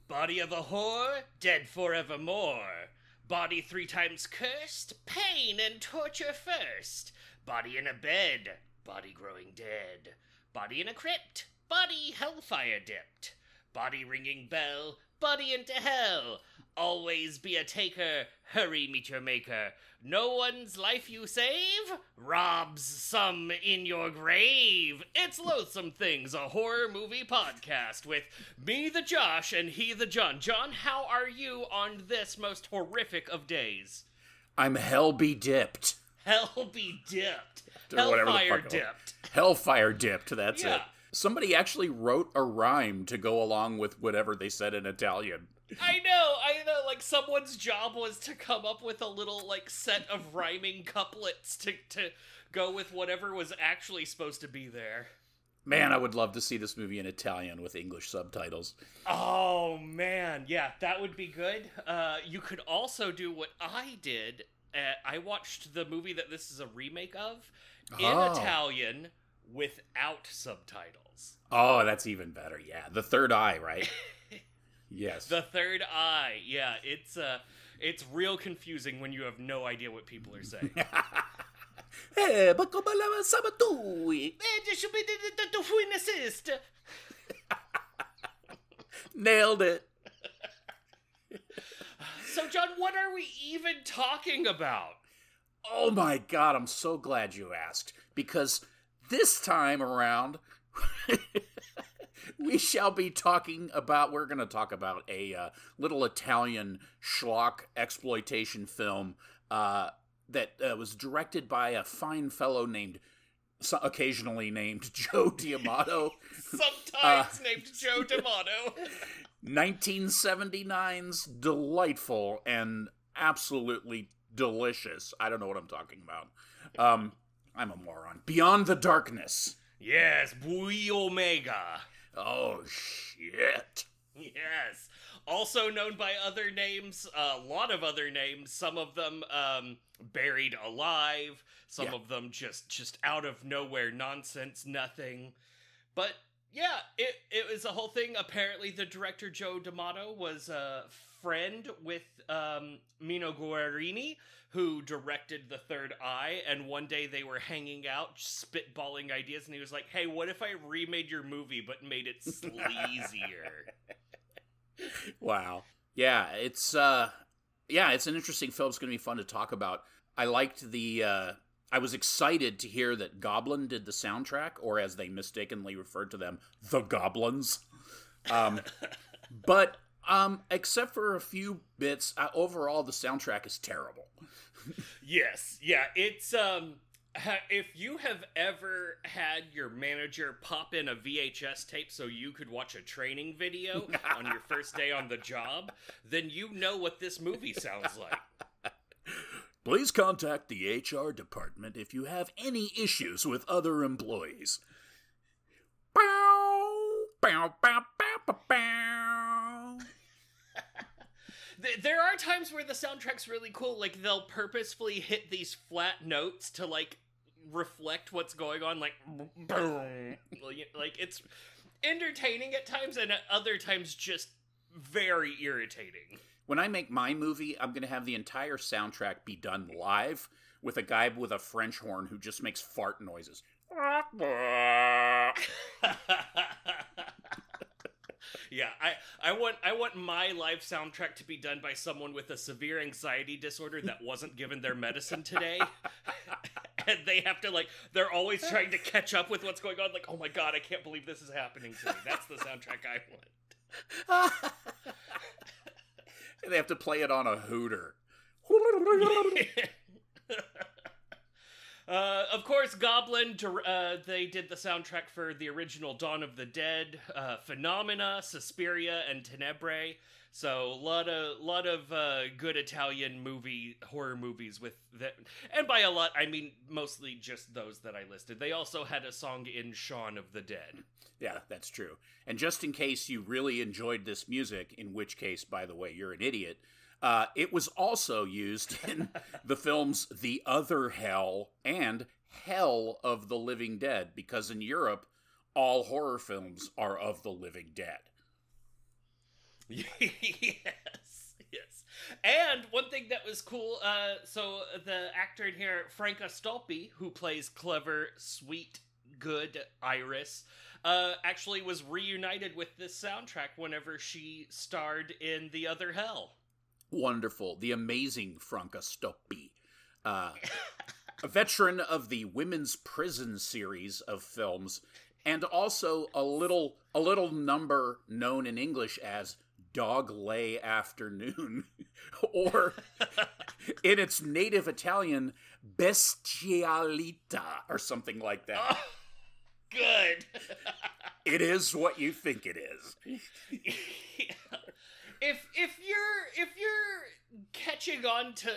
Body of a whore, dead forevermore. Body 3 times cursed, pain and torture first. Body in a bed, body growing dead. Body in a crypt, body hellfire dipped. Body ringing bell, body into hell. Always be a taker, hurry meet your maker. No one's life you save robs some in your grave. It's Loathsome Things, a horror movie podcast with me, the Josh, and he, the John. John, how are you on this most horrific of days? I'm hell be dipped. Hell be dipped. Hellfire dipped. Hellfire dipped, that's Yeah. it. Somebody actually wrote a rhyme to go along with whatever they said in Italian. I know, like, someone's job was to come up with a little, like, set of rhyming couplets to go with whatever was actually supposed to be there. Man, I would love to see this movie in Italian with English subtitles. Oh, man, yeah, that would be good. You could also do what I did. I watched the movie that this is a remake of in Italian without subtitles. Oh, that's even better, yeah. The Third Eye, right? Yes. The Third Eye, yeah, it's real confusing when you have no idea what people are saying. Ma come la sabato? Nailed it. So, John, what are we even talking about? Oh my god, I'm so glad you asked. Because this time around, we're going to talk about a little Italian schlock exploitation film that was directed by a fine fellow occasionally named Joe D'Amato. Sometimes named Joe D'Amato. 1979's delightful and absolutely delicious. I don't know what I'm talking about. I'm a moron. Beyond the Darkness. Yes, Buio Omega. Oh, shit. Yes. Also known by other names, a lot of other names, some of them buried alive, some of them just out of nowhere nonsense, nothing. But yeah, it was a whole thing. Apparently the director Joe D'Amato was a friend with Mino Guerrini, who directed The Third Eye, and one day they were hanging out, spitballing ideas, and he was like, hey, what if I remade your movie but made it sleazier? Wow. Yeah, it's an interesting film. It's going to be fun to talk about. I liked I was excited to hear that Goblin did the soundtrack, or as they mistakenly referred to them, the Goblins. But except for a few bits, overall the soundtrack is terrible. Yes, yeah, it's if you have ever had your manager pop in a VHS tape so you could watch a training video on your first day on the job, then you know what this movie sounds like. Please contact the HR department if you have any issues with other employees. Bow, bow, bow, bow, bow, bow. There are times where the soundtrack's really cool. Like, they'll purposefully hit these flat notes to, like, reflect what's going on. Like, boom. Like, it's entertaining at times, and at other times just very irritating. When I make my movie, I'm going to have the entire soundtrack be done live with a guy with a French horn who just makes fart noises. Yeah, I want my live soundtrack to be done by someone with a severe anxiety disorder that wasn't given their medicine today. And they have to, like, they're always trying to catch up with what's going on. Like, oh my god, I can't believe this is happening to me. That's the soundtrack I want. And they have to play it on a hooter. Of course, Goblin, they did the soundtrack for the original Dawn of the Dead, Phenomena, Suspiria, and Tenebrae. So a lot of good Italian horror movies with that. And by a lot, I mean mostly just those that I listed. They also had a song in Shaun of the Dead. Yeah, that's true. And just in case you really enjoyed this music, in which case, by the way, you're an idiot, it was also used in the films The Other Hell and Hell of the Living Dead, because in Europe, all horror films are of the living dead. Yes, yes. And one thing that was cool, so the actor in here, Franca Stolpe, who plays clever, sweet, good Iris, actually was reunited with this soundtrack whenever she starred in The Other Hell. Wonderful. The amazing Franca Stolpe. A veteran of the women's prison series of films, and also a little number known in English as Dog Lay Afternoon, or in its native Italian, Bestialita, or something like that. Oh, good. It is what you think it is. Yeah. If you're catching on to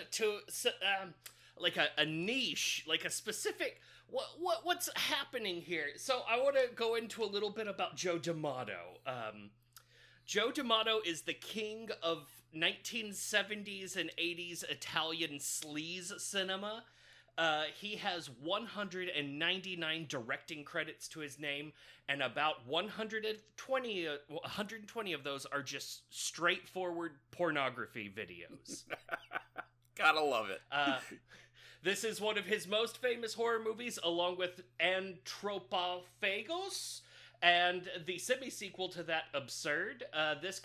like a niche, like a specific what's happening here. So I want to go into a little bit about Joe D'Amato. Joe D'Amato is the king of 1970s and 80s Italian sleaze cinema. He has 199 directing credits to his name, and about 120 of those are just straightforward pornography videos. Gotta love it. This is one of his most famous horror movies, along with Anthropophagus, and the semi-sequel to that, Absurd. This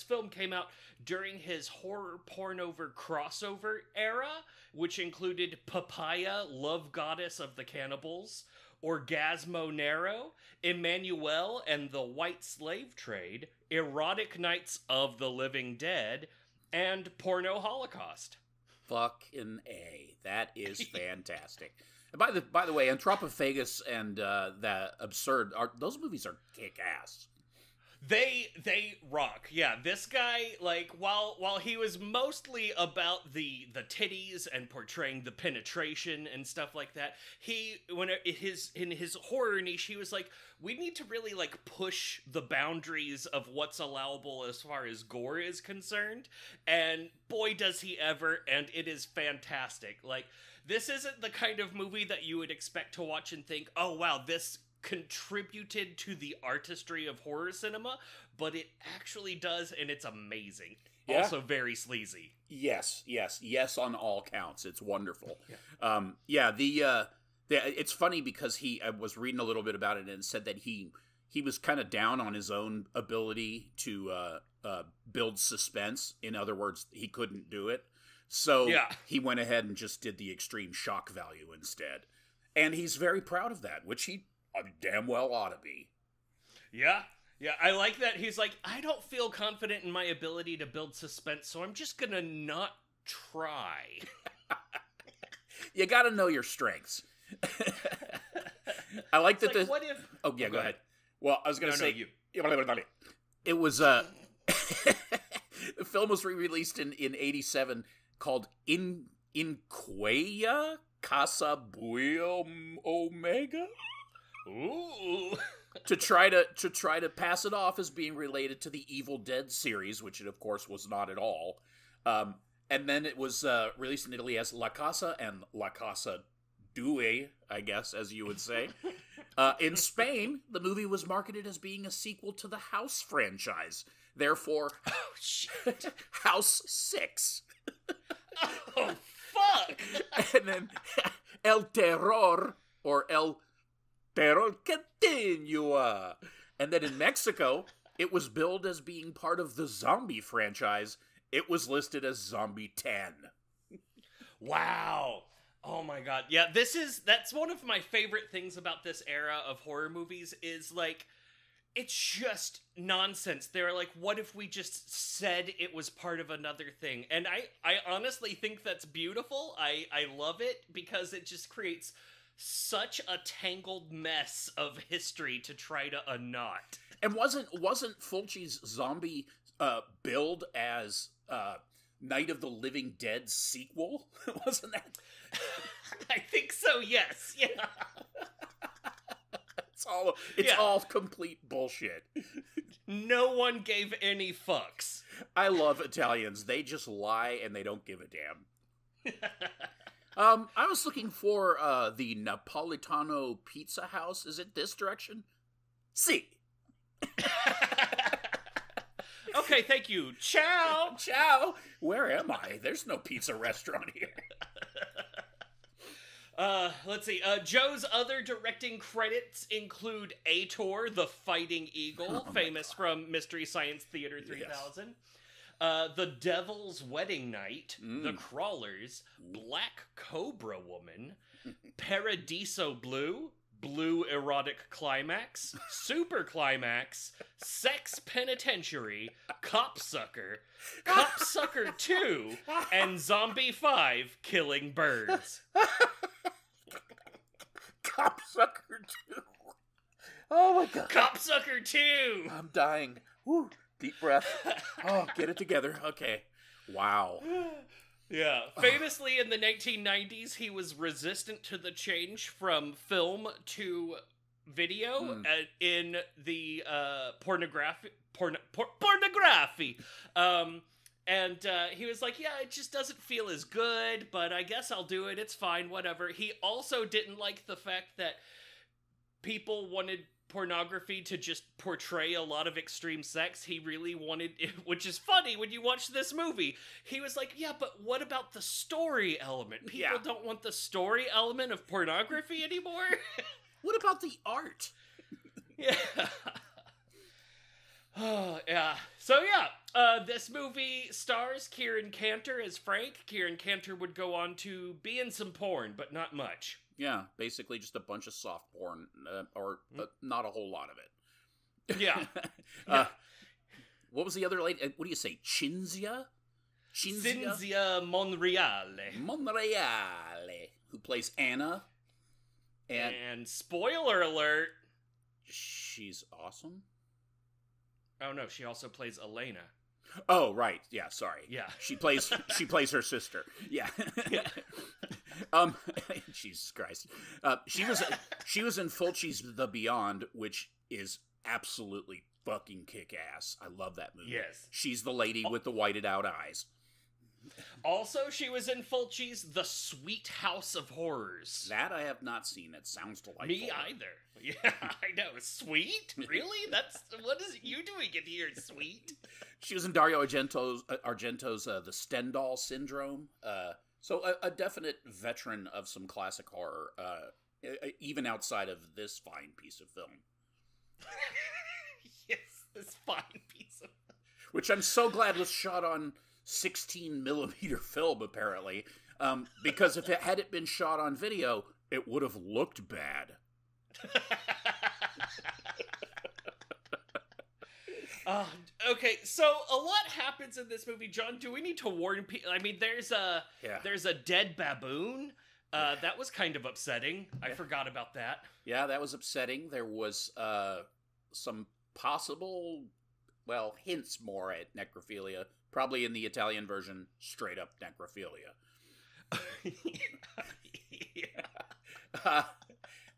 film came out during his horror pornover crossover era, which included Papaya, Love Goddess of the Cannibals, Orgasmo Nero, Emmanuel and the White Slave Trade, Erotic Nights of the Living Dead, and Porno Holocaust. Fucking A. That is fantastic. And by the way, Anthropophagus and that Absurd, those movies are kick-ass. They rock. Yeah, this guy, like, while he was mostly about the titties and portraying the penetration and stuff like that, in his horror niche, he was like, we need to really, like, push the boundaries of what's allowable as far as gore is concerned, and boy does he ever, and it is fantastic. Like, this isn't the kind of movie that you would expect to watch and think, oh wow, this contributed to the artistry of horror cinema, but it actually does, and it's amazing. Yeah. Also very sleazy. Yes on all counts. It's wonderful. Yeah. It's funny because I was reading a little bit about it, and it said that he was kind of down on his own ability to build suspense. In other words, he couldn't do it. So he went ahead and just did the extreme shock value instead. And he's very proud of that, which he damn well ought to be. Yeah, I like that. He's like, I don't feel confident in my ability to build suspense, so I'm just gonna not try. You gotta know your strengths. I like that. Like, what if? Oh yeah, go ahead. Well, I was gonna say you. It was the film was re-released in '87 called In Quella Casa Buio Omega. Ooh. to try to pass it off as being related to the Evil Dead series, which it of course was not at all. And then it was released in Italy as La Casa and La Casa Due, I guess, as you would say. In Spain, the movie was marketed as being a sequel to the House franchise. Therefore, House 6. Oh, fuck! And then El Terror, or El Terror Continua. And then in Mexico, it was billed as being part of the Zombi franchise. It was listed as Zombie 10. Wow. Oh my god. Yeah, that's one of my favorite things about this era of horror movies is, like, it's just nonsense. They're like, what if we just said it was part of another thing? And I honestly think that's beautiful. I love it because it just creates such a tangled mess of history to try to unknot. And wasn't Fulci's Zombie billed as Night of the Living Dead sequel? Wasn't that? I think so, yes. Yeah. It's all complete bullshit. No one gave any fucks. I love Italians. They just lie and they don't give a damn. I was looking for the Napolitano Pizza House. Is it this direction? Si. Okay, thank you. Ciao. Ciao. Where am I? There's no pizza restaurant here. Let's see. Joe's other directing credits include Ator, the Fighting Eagle, famous from Mystery Science Theater 3000. Yes. The Devil's Wedding Night, The Crawlers, Black Cobra Woman, Paradiso Blue, Blue Erotic Climax, Super Climax, Sex Penitentiary, Copsucker, Copsucker 2, and Zombie 5, Killing Birds. Copsucker 2. Oh my god. Copsucker 2! I'm dying. Woo. Deep breath. Oh, get it together. Okay. Wow. Yeah. Famously, in the 1990s, he was resistant to the change from film to video in the pornography. And he was like, yeah, it just doesn't feel as good, but I guess I'll do it. It's fine, whatever. He also didn't like the fact that people wanted pornography to just portray a lot of extreme sex. He really wanted it, which is funny when you watch this movie. He was like, yeah, but what about the story element? People don't want the story element of pornography anymore. What about the art? Yeah. Oh, yeah. So, this movie stars Kieran Cantor as Frank. Kieran Cantor would go on to be in some porn, but not much. Yeah, basically just a bunch of soft porn, or not a whole lot of it. Yeah. What was the other lady? What do you say? Cinzia Monreale. Who plays Anna. And spoiler alert. She's awesome. Oh no, she also plays Elena. Oh right, yeah. Sorry. Yeah, she plays her sister. Yeah. Jesus Christ. She was in Fulci's The Beyond, which is absolutely fucking kick ass. I love that movie. Yes. She's the lady with the whited out eyes. Also, she was in Fulci's The Sweet House of Horrors. That I have not seen. It sounds delightful. Me either. Yeah, I know. Sweet? Really? What is you doing in here, sweet? She was in Dario Argento's The Stendhal Syndrome. So a definite veteran of some classic horror, even outside of this fine piece of film. Yes, this fine piece of film. Which I'm so glad was shot on 16 millimeter film, apparently, because if it had been shot on video, it would have looked bad. Okay, so a lot happens in this movie, John. Do we need to warn people? I mean, there's a dead baboon. That was kind of upsetting. I forgot about that. Yeah, that was upsetting. There was some possible, hints more at necrophilia. Probably in the Italian version, straight up necrophilia. Yeah.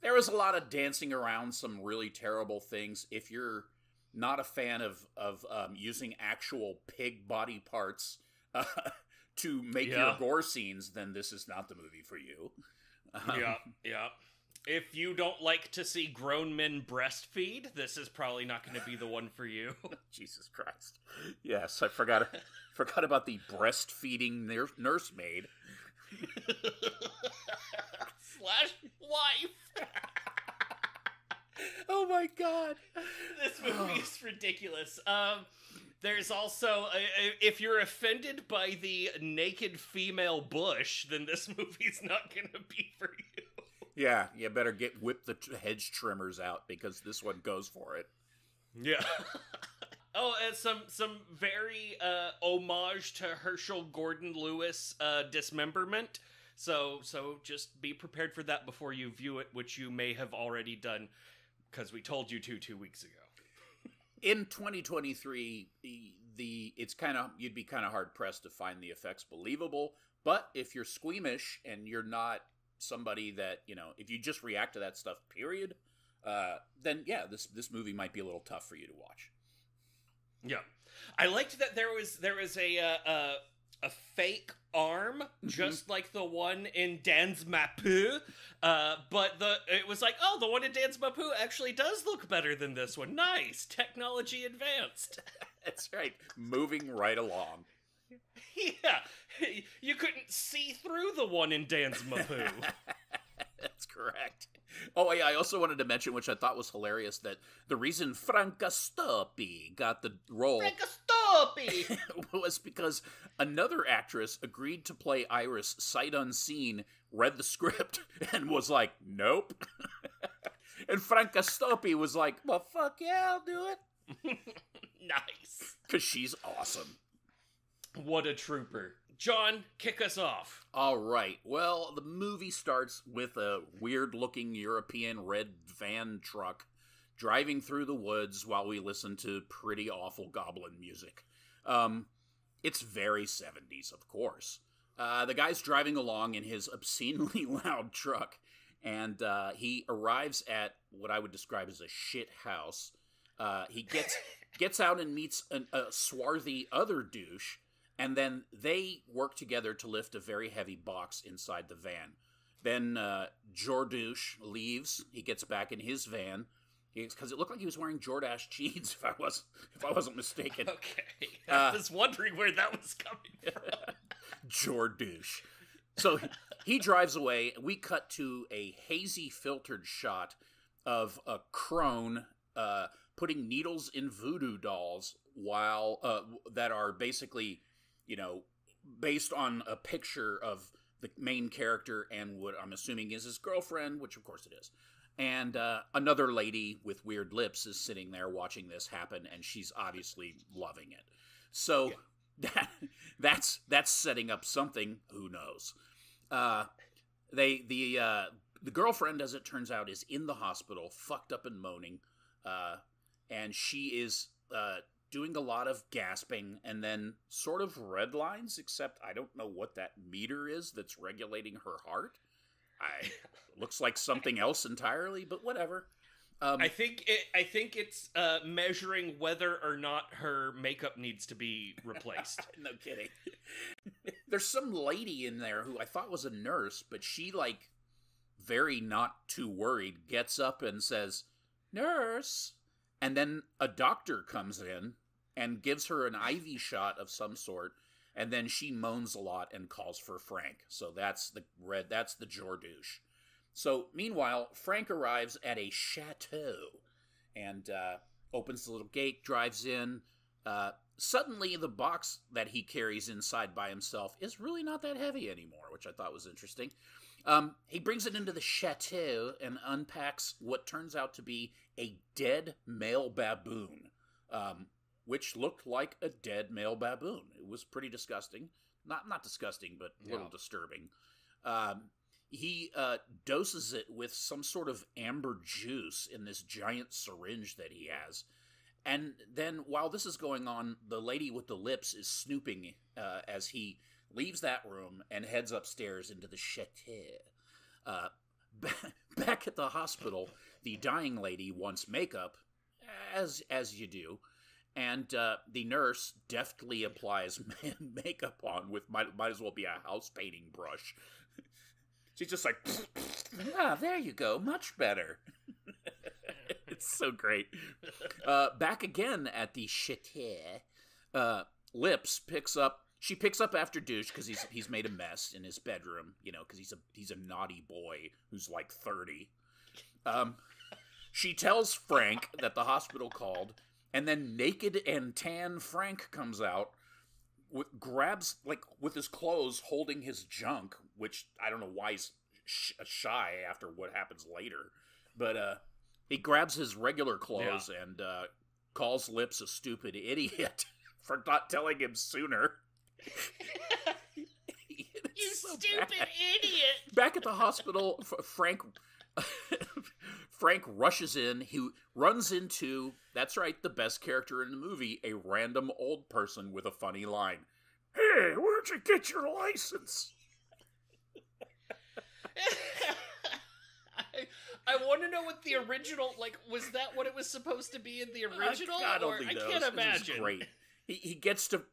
There was a lot of dancing around some really terrible things. If you're not a fan of using actual pig body parts to make your gore scenes, then this is not the movie for you. Yeah. If you don't like to see grown men breastfeed, this is probably not going to be the one for you. Jesus Christ. Yes, I forgot about the breastfeeding nursemaid. / wife. Oh my god. This movie is ridiculous. There's also, if you're offended by the naked female bush, then this movie's not going to be for you. Yeah, you better whip the hedge trimmers out, because this one goes for it. Yeah. Oh, and some very homage to Herschel Gordon Lewis dismemberment. So just be prepared for that before you view it, which you may have already done, because we told you 2 weeks ago. In 2023, you'd be kind of hard pressed to find the effects believable. But if you're squeamish and you're not somebody that, if you just react to that stuff, period, then yeah, this movie might be a little tough for you to watch. Yeah, I liked that there was a fake arm, just like the one in Dan's Mapu, but it was like, oh, the one in Dan's Mapu actually does look better than this one. Nice, technology advanced. That's right. Moving right along. Yeah, you couldn't see through the one in Dan's Mahoo. That's correct. Oh, yeah, I also wanted to mention, which I thought was hilarious, that the reason Francastoppi got the role Francastoppi was because another actress agreed to play Iris sight unseen, read the script, and was like, nope. And Francastoppi was like, well, fuck yeah, I'll do it. Nice. Because she's awesome. What a trooper. John, kick us off. All right. Well, the movie starts with a weird-looking European red van truck driving through the woods while we listen to pretty awful Goblin music. It's very 70s, of course. The guy's driving along in his obscenely loud truck, and he arrives at what I would describe as a shit house. He gets out and meets a swarthy other douche, and then they work together to lift a very heavy box inside the van. Then Jordouche leaves. He gets back in his van because it looked like he was wearing Jordache jeans. If I wasn't mistaken. Okay, I was wondering where that was coming from. Jordouche. So he drives away. We cut to a hazy filtered shot of a crone putting needles in voodoo dolls while that are basically, based on a picture of the main character and what I'm assuming is his girlfriend, which of course it is. And another lady with weird lips is sitting there watching this happen, and she's obviously loving it. So that's setting up something. Who knows? The girlfriend, as it turns out, is in the hospital, fucked up and moaning, and she is doing a lot of gasping and then sort of red lines, except I don't know what that meter is that's regulating her heart. Looks like something else entirely, but whatever. I think it's measuring whether or not her makeup needs to be replaced. No kidding. There's some lady in there who I thought was a nurse, but she, very not too worried, gets up and says, "Nurse." And then a doctor comes in and gives her an IV shot of some sort, and then she moans a lot and calls for Frank. So that's the Jordouche. So meanwhile, Frank arrives at a chateau and opens the little gate, drives in. Suddenly, the box that he carries inside by himself is really not that heavy anymore, which I thought was interesting. He brings it into the chateau and unpacks what turns out to be a dead male baboon, which looked like a dead male baboon. It was pretty disgusting. Not disgusting, but a little disturbing. He doses it with some sort of amber juice in this giant syringe that he has. And then while this is going on, the lady with the lips is snooping as he leaves that room and heads upstairs into the chateau. Back at the hospital, the dying lady wants makeup, as you do, and the nurse deftly applies makeup on with might as well be a house painting brush. She's just like, there you go, much better. It's so great. Back again at the chateau, Lips picks up after Douche because he's made a mess in his bedroom, because he's a naughty boy who's like 30. She tells Frank that the hospital called, and then naked and tan Frank comes out, grabs with his clothes holding his junk, which I don't know why he's shy after what happens later, but he grabs his regular clothes and calls Lips a stupid idiot for not telling him sooner. You so stupid idiot! Back at the hospital, Frank rushes in. He runs into, that's right, the best character in the movie, a random old person with a funny line. "Hey, where'd you get your license?" I want to know what the original, was that what it was supposed to be in the original? God only knows. I can't imagine. It was great. He gets to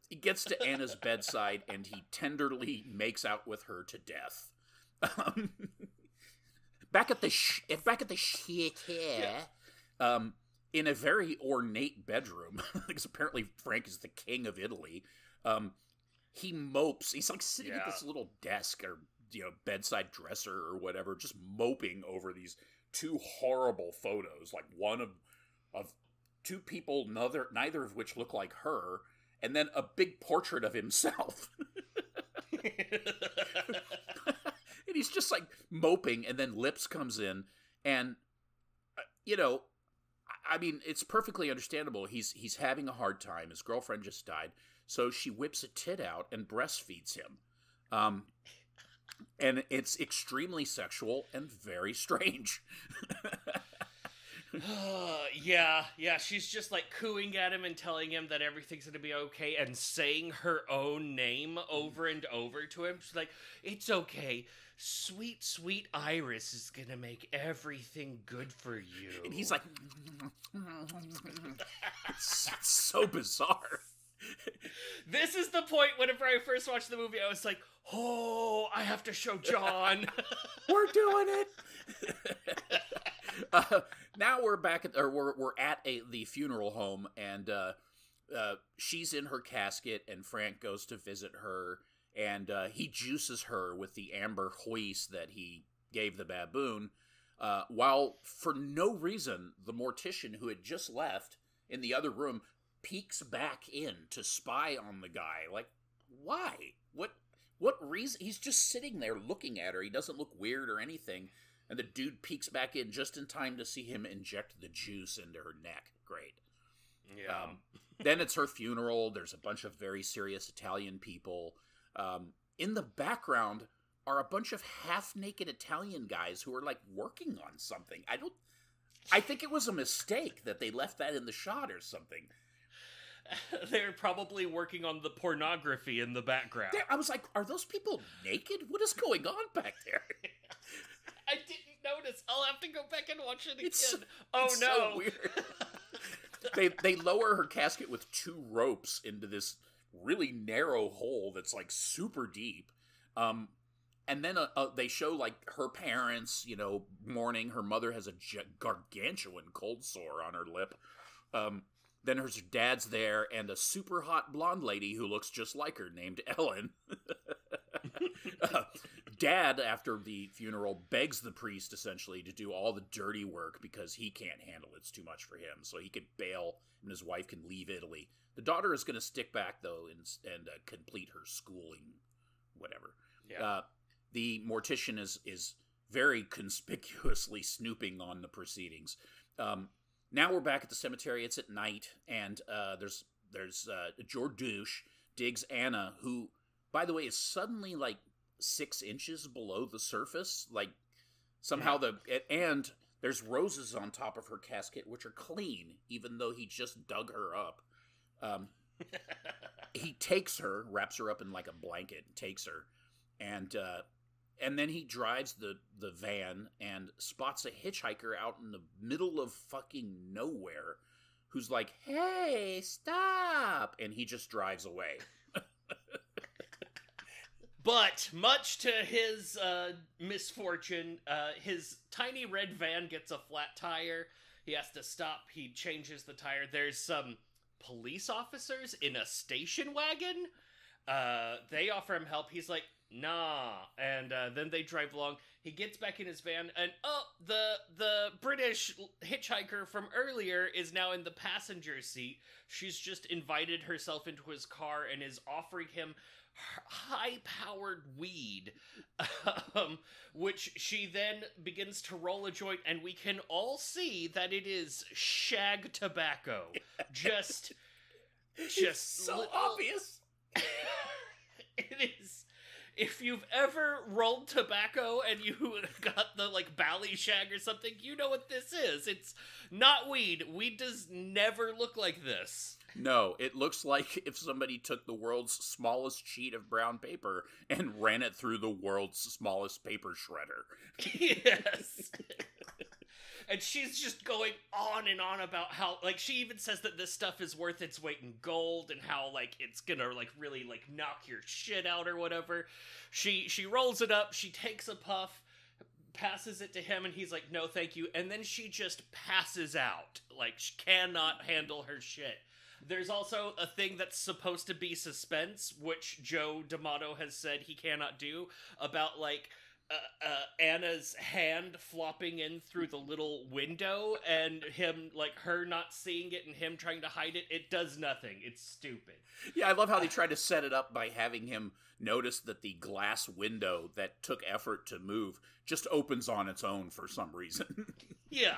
Anna's bedside and he tenderly makes out with her to death. Back at the shit, in a very ornate bedroom, because apparently Frank is the king of Italy, he mopes. He's like sitting at this little desk or bedside dresser or whatever, just moping over these two horrible photos, like one of two people, neither of which look like her, and then a big portrait of himself. And he's just like moping, and then Lips comes in, and I mean, it's perfectly understandable. He's having a hard time. His girlfriend just died, so she whips a tit out and breastfeeds him. And it's extremely sexual and very strange. Yeah, she's just like cooing at him and telling him that everything's gonna be okay and saying her own name over and over to him. She's like, it's okay. Sweet, sweet Iris is gonna make everything good for you. And he's like, it's so bizarre. This is the point whenever I first watched the movie, I was like, oh, I have to show John. We're doing it. Now we're back at, or we're at the funeral home, and she's in her casket, and Frank goes to visit her, and he juices her with the amber hoist that he gave the baboon, while for no reason the mortician who had just left in the other room peeks back in to spy on the guy. Like, why? What reason? He's just sitting there looking at her. He doesn't look weird or anything. And the dude peeks back in just in time to see him inject the juice into her neck. Great. Yeah. Then it's her funeral. There's a bunch of very serious Italian people. In the background are a bunch of half-naked Italian guys who are, like, working on something. I think it was a mistake that they left that in the shot or something. They're probably working on the pornography in the background. I was like, are those people naked? What is going on back there? I didn't notice. I'll have to go back and watch it again. It's no. So weird. They lower her casket with two ropes into this really narrow hole that's like super deep. And then they show like her parents, mourning. Her mother has a gargantuan cold sore on her lip. Then her dad's there, and a super hot blonde lady who looks just like her, named Ellen. Dad, after the funeral, begs the priest, essentially, to do all the dirty work because he can't handle it. It's too much for him. So he can bail, and his wife can leave Italy. The daughter is going to stick back, though, and complete her schooling, whatever. Yeah. The mortician is very conspicuously snooping on the proceedings. Now we're back at the cemetery. It's at night, and there's Georduche digs Anna, who, by the way, is suddenly like 6 inches below the surface. Like somehow and there's roses on top of her casket, which are clean, even though he just dug her up. He takes her, wraps her up in like a blanket, takes her, and then he drives the van and spots a hitchhiker out in the middle of fucking nowhere who's like, hey, stop! And he just drives away. But, much to his misfortune, his tiny red van gets a flat tire. He has to stop. He changes the tire. There's some police officers in a station wagon. They offer him help. He's like, nah. And then they drive along. He gets back in his van, and the British hitchhiker from earlier is now in the passenger seat. She's just invited herself into his car and is offering him high-powered weed, which she then begins to roll a joint, and we can all see that it is shag tobacco. Just so obvious. It is. If you've ever rolled tobacco and you got the, like, bally shag or something, you know what this is. It's not weed. Weed does never look like this. No, it looks like if somebody took the world's smallest sheet of brown paper and ran it through the world's smallest paper shredder. Yes. And she's just going on and on about how, like, she even says that this stuff is worth its weight in gold and how, like, it's gonna, like, really, like, knock your shit out or whatever. She rolls it up, she takes a puff, passes it to him, and he's like, no, thank you. And then she just passes out. Like, she cannot handle her shit. There's also a thing that's supposed to be suspense, which Joe D'Amato has said he cannot do, about, like, Anna's hand flopping in through the little window, and him, like, her not seeing it and him trying to hide it. It does nothing. It's stupid. Yeah, I love how they tried to set it up by having him notice that the glass window that took effort to move just opens on its own for some reason. Yeah.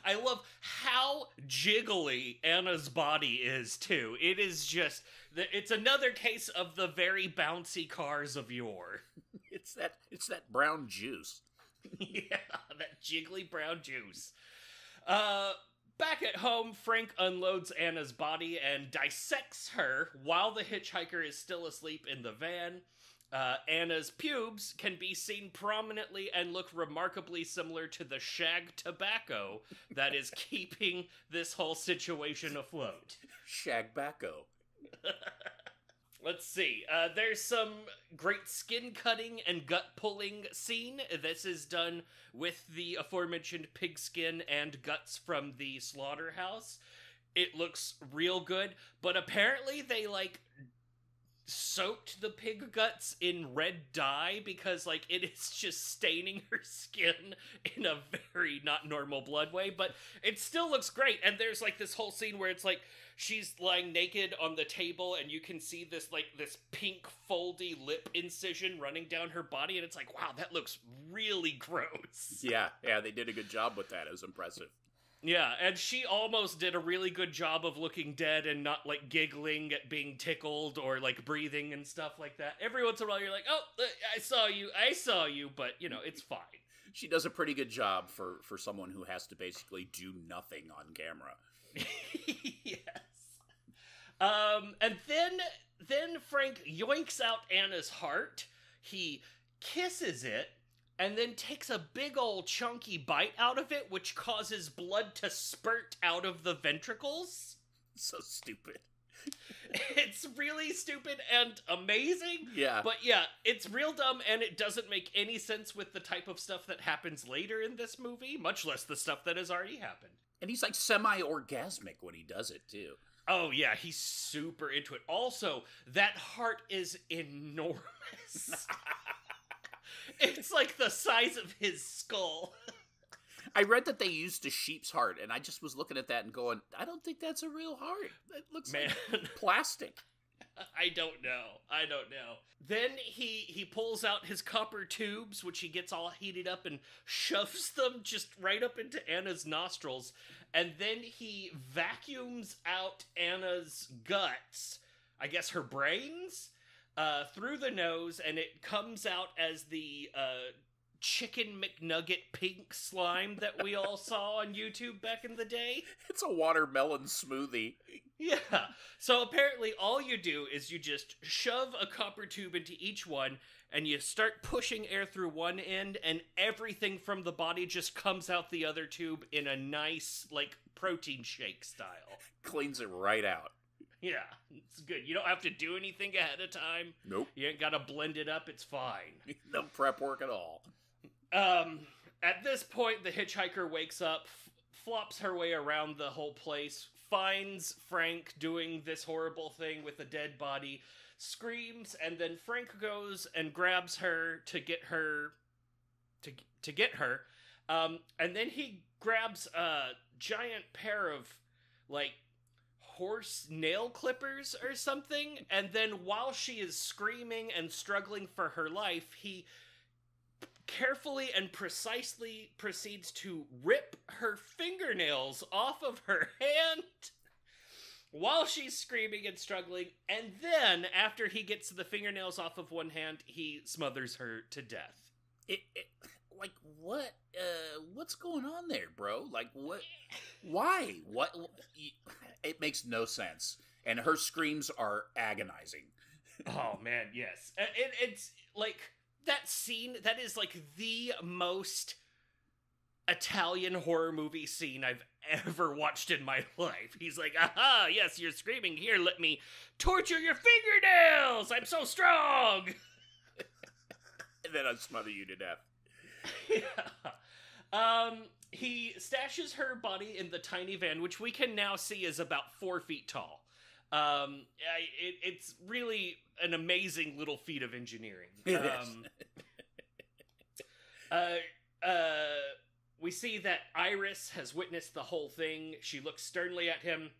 I love how jiggly Anna's body is, too. It is just... It's another case of the very bouncy cars of yore. It's that brown juice. Yeah, that jiggly brown juice. Back at home, Frank unloads Anna's body and dissects her while the hitchhiker is still asleep in the van. Anna's pubes can be seen prominently and look remarkably similar to the shag tobacco that is keeping this whole situation afloat. Shag-bacco. Let's see. There's some great skin cutting and gut pulling scene. This is done with the aforementioned pig skin and guts from the slaughterhouse. It looks real good, but apparently they, like, soaked the pig guts in red dye because, like, it is just staining her skin in a very not normal blood way, but it still looks great. And there's, like, this whole scene where it's, like, she's lying naked on the table and you can see this, like, this pink foldy lip incision running down her body, and it's like, wow, that looks really gross. Yeah, they did a good job with that. It was impressive. Yeah, and she almost did a really good job of looking dead and not, like, giggling at being tickled or, like, breathing and stuff like that. Every once in a while you're like, oh, I saw you, but, you know, it's fine. She does a pretty good job for someone who has to basically do nothing on camera. Yes. And then Frank yoinks out Anna's heart. He kisses it, and then takes a big old chunky bite out of it, which causes blood to spurt out of the ventricles. So stupid. It's really stupid and amazing. Yeah. But yeah, it's real dumb, and it doesn't make any sense with the type of stuff that happens later in this movie, much less the stuff that has already happened. And he's, like, semi-orgasmic when he does it, too. Oh, yeah, he's super into it. Also, that heart is enormous. It's like the size of his skull. I read that they used a sheep's heart, and I just was looking at that and going, I don't think that's a real heart. It looks like plastic. I don't know. Then he pulls out his copper tubes, which he gets all heated up and shoves them just right up into Anna's nostrils. And then he vacuums out Anna's guts, I guess her brains, through the nose, and it comes out as the Chicken McNugget pink slime that we all saw on YouTube back in the day. It's a watermelon smoothie. Yeah. So apparently all you do is you just shove a copper tube into each one, and you start pushing air through one end, and everything from the body just comes out the other tube in a nice, like, protein shake style. Cleans it right out. Yeah, it's good. You don't have to do anything ahead of time. Nope. You ain't gotta blend it up, it's fine. No prep work at all. At this point, the hitchhiker wakes up, flops her way around the whole place, finds Frank doing this horrible thing with a dead body, screams, and then Frank goes and grabs her to get her, and then he grabs a giant pair of, like, horse nail clippers or something, and then while she is screaming and struggling for her life, he carefully and precisely proceeds to rip her fingernails off of her hand while she's screaming and struggling, and then, after he gets the fingernails off of one hand, he smothers her to death. Like, what, what's going on there, bro? Like, what, why? What, it makes no sense. And her screams are agonizing. Oh, man, yes. It's, like, that scene, that is, like, the most Italian horror movie scene I've ever watched in my life. He's like, aha, yes, you're screaming. Here, let me torture your fingernails. I'm so strong. And then I'll smother you to death. Yeah. He stashes her body in the tiny van, which we can now see is about 4 feet tall. It's really an amazing little feat of engineering. It is. We see that Iris has witnessed the whole thing. She looks sternly at him,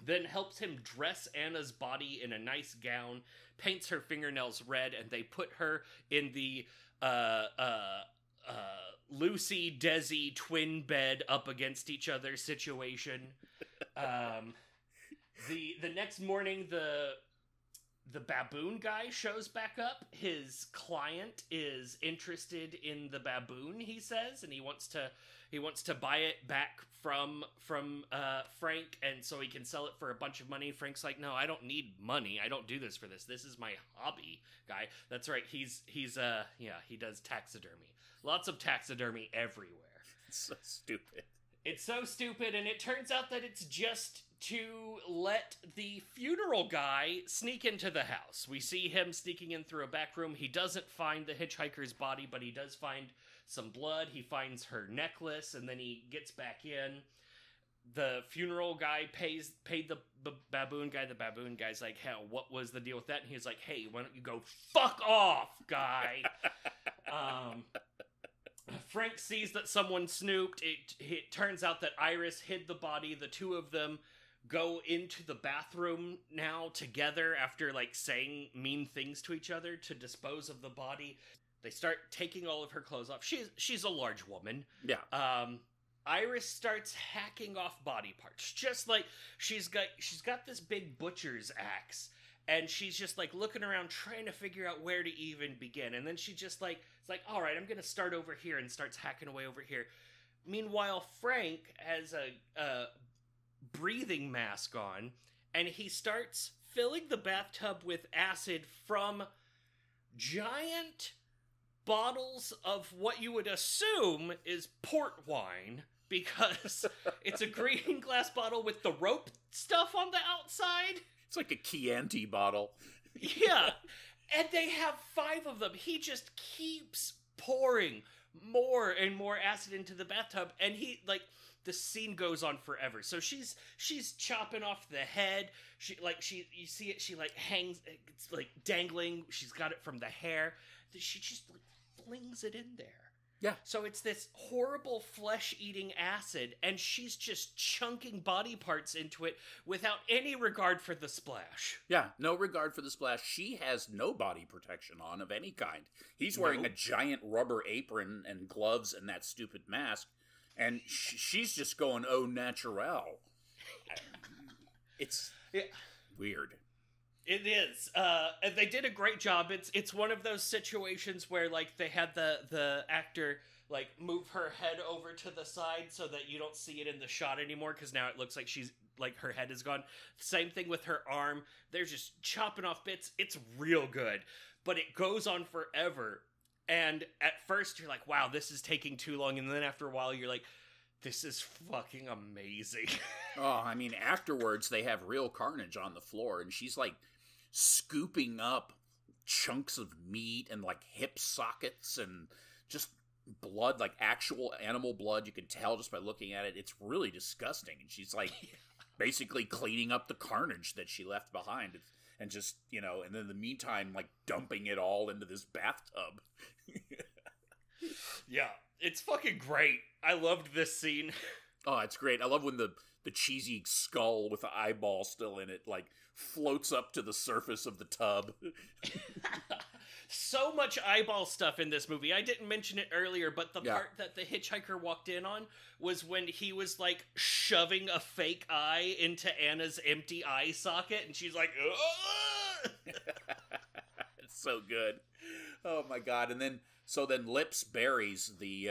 then helps him dress Anna's body in a nice gown, paints her fingernails red, and they put her in the Lucy Desi twin bed up against each other situation. The next morning, the baboon guy shows back up. His client is interested in the baboon, he says, and he wants to buy it back from Frank, and so he can sell it for a bunch of money. Frank's like, no, I don't need money. I don't do this for this. This is my hobby, guy. That's right. He does taxidermy. Lots of taxidermy everywhere. It's so stupid. It's so stupid, and it turns out that it's just to let the funeral guy sneak into the house. We see him sneaking in through a back room. He doesn't find the hitchhiker's body, but he does find some blood. He finds her necklace, and then he gets back in. The funeral guy paid the baboon guy. The baboon guy's like, hey, what was the deal with that? And he's like, hey, why don't you go fuck off, guy? Frank sees that someone snooped. It turns out that Iris hid the body. The two of them go into the bathroom now together after like saying mean things to each other to dispose of the body. They start taking all of her clothes off. She's a large woman. Yeah. Iris starts hacking off body parts. Just like she's got this big butcher's axe. And she's just, like, looking around trying to figure out where to even begin. And then she just, like, it's like, all right, I'm going to start over here, and starts hacking away over here. Meanwhile, Frank has a breathing mask on, and he starts filling the bathtub with acid from giant bottles of what you would assume is port wine, because it's a green glass bottle with the rope stuff on the outside. It's like a Chianti bottle. Yeah. And they have 5 of them. He just keeps pouring more and more acid into the bathtub. And the scene goes on forever. So she's chopping off the head. You see it, she like hangs, it's like dangling. She's got it from the hair. She just like flings it in there. Yeah. So it's this horrible flesh-eating acid, and she's just chunking body parts into it without any regard for the splash. Yeah, no regard for the splash. She has no body protection on of any kind. He's wearing a giant rubber apron and gloves and that stupid mask, and she's just going au naturel. It's weird. It is. And they did a great job. It's one of those situations where, like, they had the actor, like, move her head over to the side so that you don't see it in the shot anymore, because now it looks like she's, like, her head is gone. Same thing with her arm. They're just chopping off bits. It's real good. But it goes on forever. And at first, you're like, wow, this is taking too long. And then after a while, you're like, this is fucking amazing. Oh, I mean, afterwards, they have real carnage on the floor, and she's, like, scooping up chunks of meat and like hip sockets and just blood, like actual animal blood. You can tell just by looking at it. It's really disgusting. And she's like basically cleaning up the carnage that she left behind, and just, and then in the meantime, like dumping it all into this bathtub. Yeah, it's fucking great. I loved this scene. Oh, it's great. I love when the cheesy skull with the eyeball still in it, like, floats up to the surface of the tub. So much eyeball stuff in this movie. I didn't mention it earlier, but the part that the hitchhiker walked in on was when he was, like, shoving a fake eye into Anna's empty eye socket, and she's like, ugh! It's so good. Oh, my God. And then Lips buries the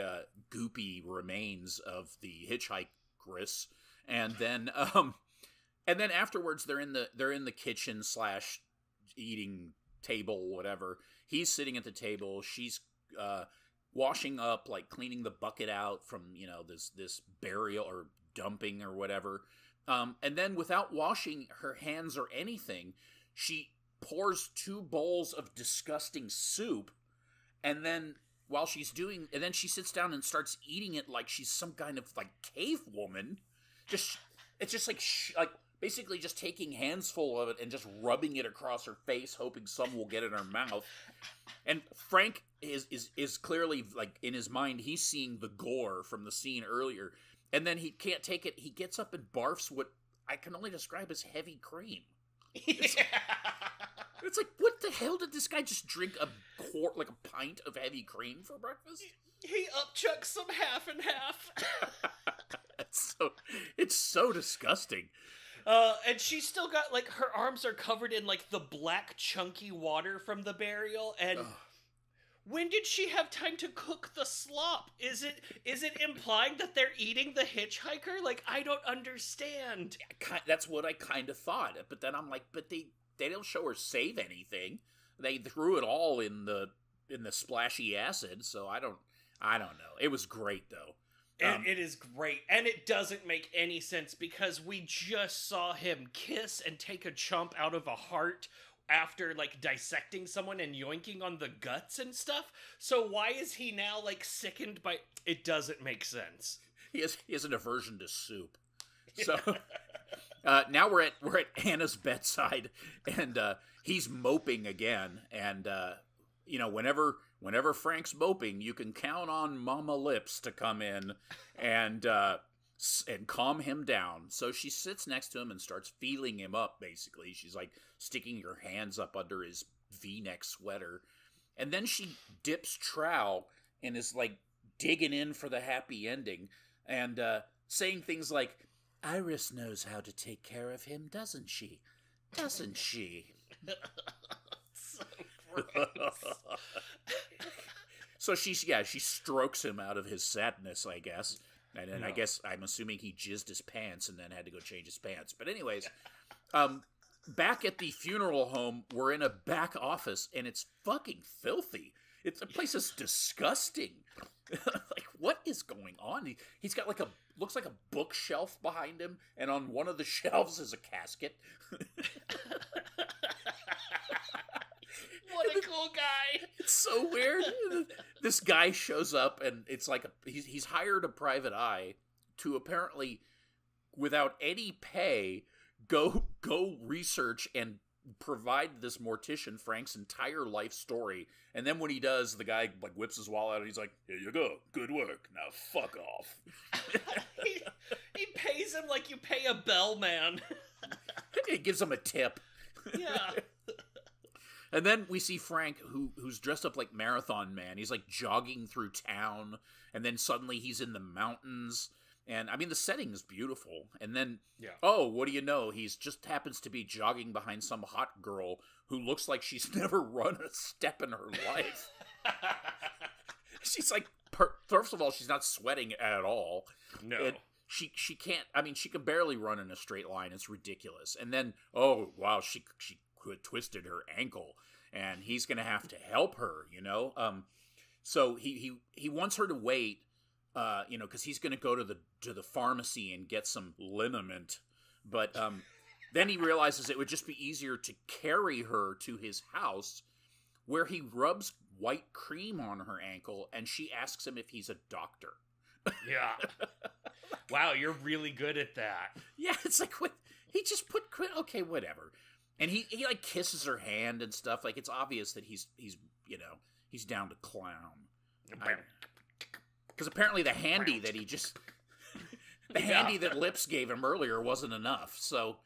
goopy remains of the hitchhikeress. And then afterwards, they're in the kitchen / eating table, whatever. He's sitting at the table. She's washing up, like cleaning the bucket out from this burial or dumping or whatever. And then without washing her hands or anything, she pours 2 bowls of disgusting soup, and then while she's doing, and then she sits down and starts eating it like she's some kind of like cave woman. It's just like basically just taking handsful of it and just rubbing it across her face, hoping some will get in her mouth. And Frank is clearly, like, in his mind, he's seeing the gore from the scene earlier, and then he can't take it. He gets up and barfs what I can only describe as heavy cream. It's like, what the hell did this guy just drink a pint of heavy cream for breakfast? He upchucks some half and half. It's so disgusting. And she's still got, like, her arms are covered in, like, the black chunky water from the burial, and when did she have time to cook the slop? Is it implying that they're eating the hitchhiker? Like, I don't understand. That's what I kind of thought, but then I'm like, but they don't show her save anything. They threw it all in the splashy acid, so I don't know. It was great, though. It is great, and it doesn't make any sense because we just saw him kiss and take a chomp out of a heart after, like, dissecting someone and yoinking on the guts and stuff. So why is he now, like, sickened by... It doesn't make sense. He has an aversion to soup. So now we're at Anna's bedside, and he's moping again, and whenever Frank's moping, you can count on Mama Lips to come in and calm him down. So she sits next to him and starts feeling him up, basically. She's, like, sticking her hands up under his V-neck sweater. And then she dips trowel and is, like, digging in for the happy ending and saying things like, Iris knows how to take care of him, doesn't she? Doesn't she? So gross. So she strokes him out of his sadness, I guess. And then I guess I'm assuming he jizzed his pants and then had to go change his pants. But anyways, back at the funeral home, we're in a back office and it's fucking filthy. The place is disgusting. Like, what is going on? He's got looks like a bookshelf behind him, and on one of the shelves is a casket. What a cool guy. It's so weird. This guy shows up, and it's like he's hired a private eye to apparently, without any pay, go research and provide this mortician Frank's entire life story. And then when he does, the guy, like, whips his wallet out and he's like, here you go, good work, now fuck off. he pays him like you pay a bellman. He gives him a tip. Yeah. And then we see Frank, who's dressed up like Marathon Man. He's, like, jogging through town, and then suddenly he's in the mountains. And, I mean, the setting is beautiful. And then, what do you know? He's just happens to be jogging behind some hot girl who looks like she's never run a step in her life. She's like, first of all, she's not sweating at all. No. And she can't, I mean, she can barely run in a straight line. It's ridiculous. And then, oh, wow, she twisted her ankle. And he's going to have to help her, you know? So he wants her to wait. Because he's going to go to the pharmacy and get some liniment, but then he realizes it would just be easier to carry her to his house, where he rubs white cream on her ankle, and she asks him if he's a doctor. Yeah. Wow, you're really good at that. Yeah, it's like, what? He just put, okay, whatever. And he like kisses her hand and stuff. Like, it's obvious that he's down to clown. Because apparently the handy that handy that Lips gave him earlier wasn't enough. So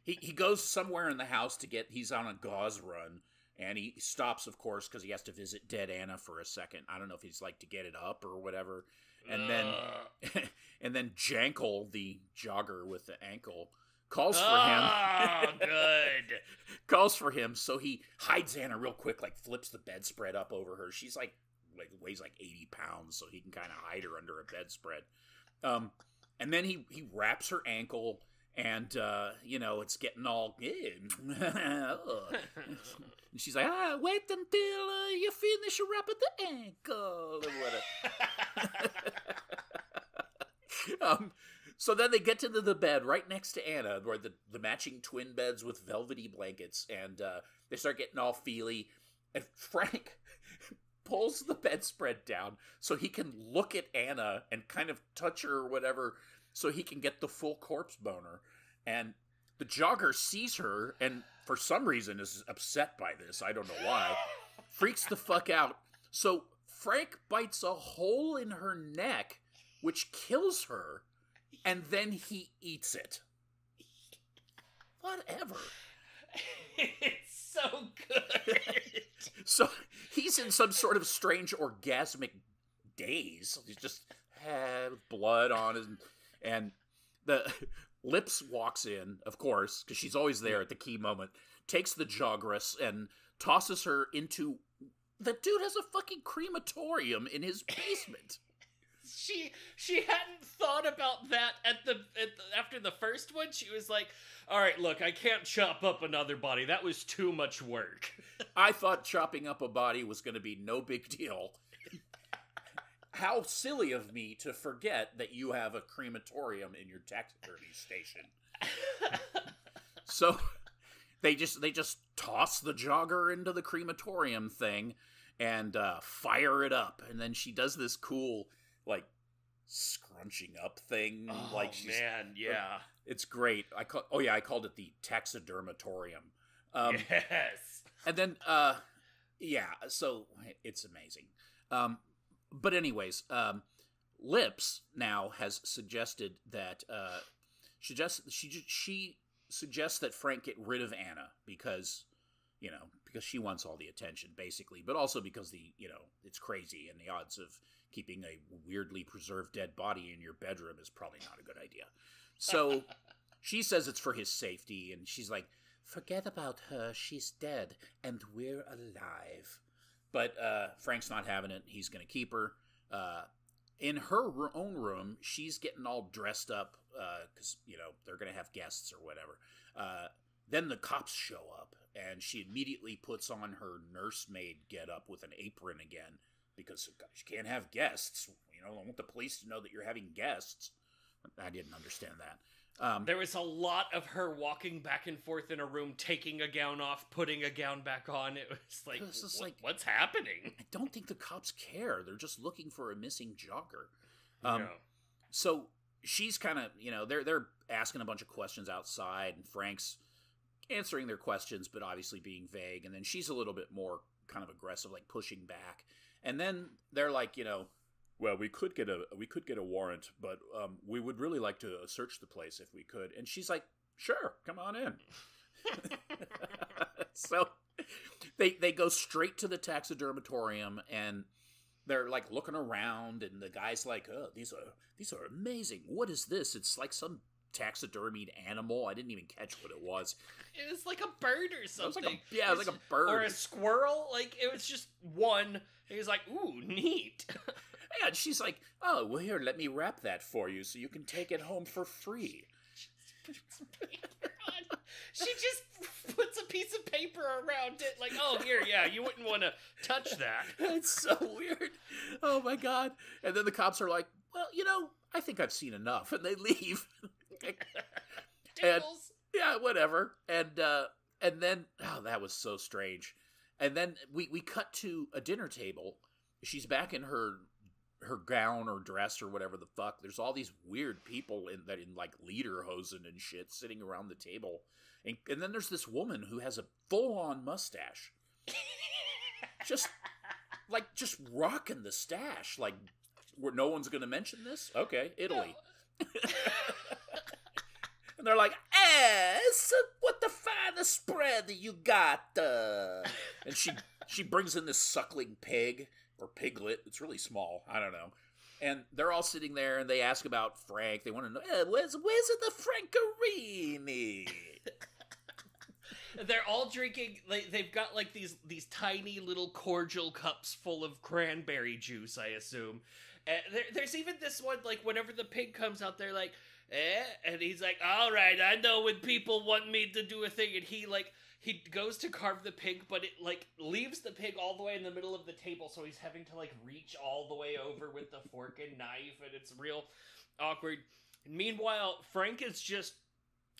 he goes somewhere in the house he's on a gauze run, and he stops, of course, because he has to visit dead Anna for a second. I don't know if he's like to get it up or whatever. And then Jankel, the jogger with the ankle, calls for him. Oh, good. Calls for him, so he hides Anna real quick, like flips the bedspread up over her. She's like weighs like 80 pounds, so he can kind of hide her under a bedspread. And then he wraps her ankle, and it's getting all and she's like, wait until you finish wrapping the ankle or whatever. So then they get to the bed right next to Anna, where the matching twin beds with velvety blankets, and they start getting all feely. And Frank pulls the bedspread down so he can look at Anna and kind of touch her or whatever so he can get the full corpse boner. And the jogger sees her and for some reason is upset by this. I don't know why. Freaks the fuck out. So Frank bites a hole in her neck, which kills her, and then he eats it. Whatever. It's so good. So he's in some sort of strange orgasmic daze. He's just with blood on his, and the Lips walks in, of course, because she's always there at the key moment, takes the jogress and tosses her into. The dude has a fucking crematorium in his basement. She hadn't thought about that after the first one. She was like, all right, look, I can't chop up another body. That was too much work. I thought chopping up a body was going to be no big deal. How silly of me to forget that you have a crematorium in your taxidermy station. So they just toss the jogger into the crematorium thing and fire it up. And then she does this cool, like, scrunching up thing. Oh, like she's, man, yeah. It's great. I called it the taxidermatorium. Yes. And then, yeah, so it's amazing. But anyways, Lips now has suggested that she suggests that Frank get rid of Anna because she wants all the attention, basically, but also because it's crazy and the odds of keeping a weirdly preserved dead body in your bedroom is probably not a good idea. So she says it's for his safety, and she's like, forget about her, she's dead, and we're alive. But Frank's not having it. He's going to keep her. In her own room, she's getting all dressed up because, they're going to have guests or whatever. Then the cops show up, and she immediately puts on her nursemaid getup with an apron again because she can't have guests. I want the police to know that you're having guests. I didn't understand that. There was a lot of her walking back and forth in a room, taking a gown off, putting a gown back on. It was like, what's happening? I don't think the cops care. They're just looking for a missing jogger. Yeah. So she's kind of, they're asking a bunch of questions outside, and Frank's answering their questions, but obviously being vague. And then she's a little bit more kind of aggressive, like pushing back. And then they're like, well, we could get a warrant, but we would really like to search the place if we could. And she's like, sure, come on in. So they go straight to the taxidermatorium, and they're like looking around, and the guy's like, oh, these are amazing. What is this? It's like some taxidermied animal. I didn't even catch what it was. It was like a bird or something. It was like a bird. Or a squirrel. Like, it was just one. He was like, ooh, neat. And she's like, oh, well, here, let me wrap that for you so you can take it home for free. She just puts a piece of paper around it, like, oh, here, yeah, you wouldn't want to touch that. It's so weird. Oh, my God. And then the cops are like, well, I think I've seen enough. And they leave. And, yeah, whatever. And then, oh, that was so strange. And then we cut to a dinner table. She's back in her gown or dress or whatever the fuck. There's all these weird people in like lederhosen and shit sitting around the table. And then there's this woman who has a full-on mustache. just rocking the stash. Like, where no one's going to mention this? Okay, Italy. No. And they're like, so what the finest spread you got? And she brings in this suckling pig. Or piglet. It's really small. I don't know. And they're all sitting there, and they ask about Frank. They want to know, where's it the Frankerini? They're all drinking, they've got like these tiny little cordial cups full of cranberry juice, I assume. There's even this one, like, whenever the pig comes out, they're like, and he's like, all right, I know when people want me to do a thing, and he goes to carve the pig, but it, like, leaves the pig all the way in the middle of the table, so he's having to, like, reach all the way over with the fork and knife, and it's real awkward. And meanwhile, Frank is just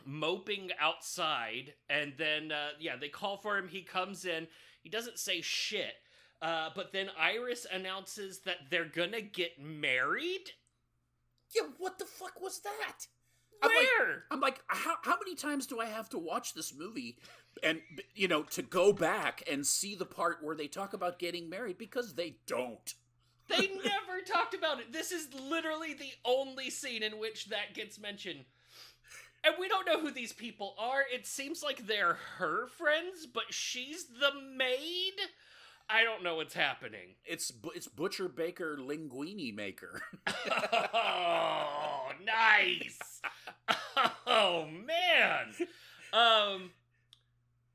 moping outside, and then, they call for him, he comes in, he doesn't say shit, But then Iris announces that they're gonna get married? Yeah, what the fuck was that? Where? I'm like, how many times do I have to watch this movie and, to go back and see the part where they talk about getting married? Because they don't. They never talked about it. This is literally the only scene in which that gets mentioned. And we don't know who these people are. It seems like they're her friends, but she's the maid? I don't know what's happening. It's Butcher Baker Linguini Maker. Oh, nice. Oh, man.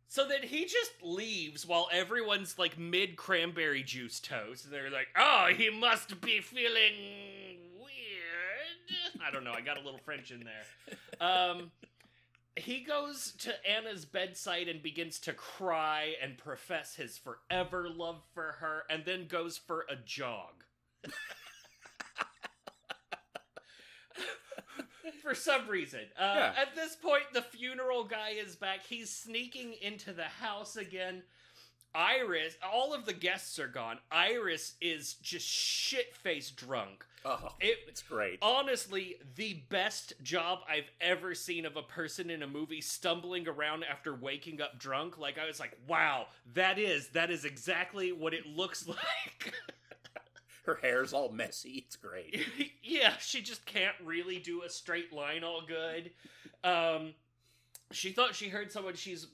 So then he just leaves while everyone's like mid cranberry juice toast. They're like, oh, he must be feeling weird. I don't know. I got a little French in there. He goes to Anna's bedside and begins to cry and profess his forever love for her, and then goes for a jog. For some reason. At this point, the funeral guy is back. He's sneaking into the house again. Iris, all of the guests are gone. Iris is just shit-faced drunk. Oh, it's great. Honestly, the best job I've ever seen of a person in a movie stumbling around after waking up drunk. Like, I was like, wow, that is exactly what it looks like. Her hair's all messy. It's great. Yeah, she just can't really do a straight line all good. She thought she heard someone, she's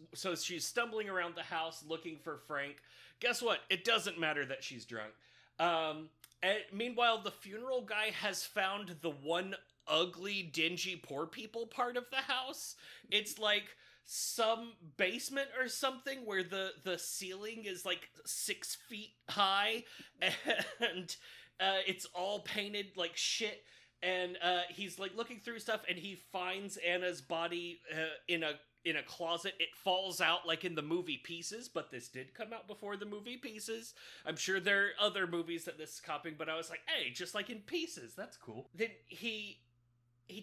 stumbling around the house looking for Frank. Guess what? It doesn't matter that she's drunk. And meanwhile, the funeral guy has found the one ugly, dingy, poor people part of the house. It's like some basement or something where the ceiling is like 6 feet high, and it's all painted like shit. And he's like looking through stuff, and he finds Anna's body in a closet. It falls out like in the movie Pieces, but this did come out before the movie Pieces. I'm sure there are other movies that this is copying, but I was like, hey, just like in Pieces, that's cool. Then he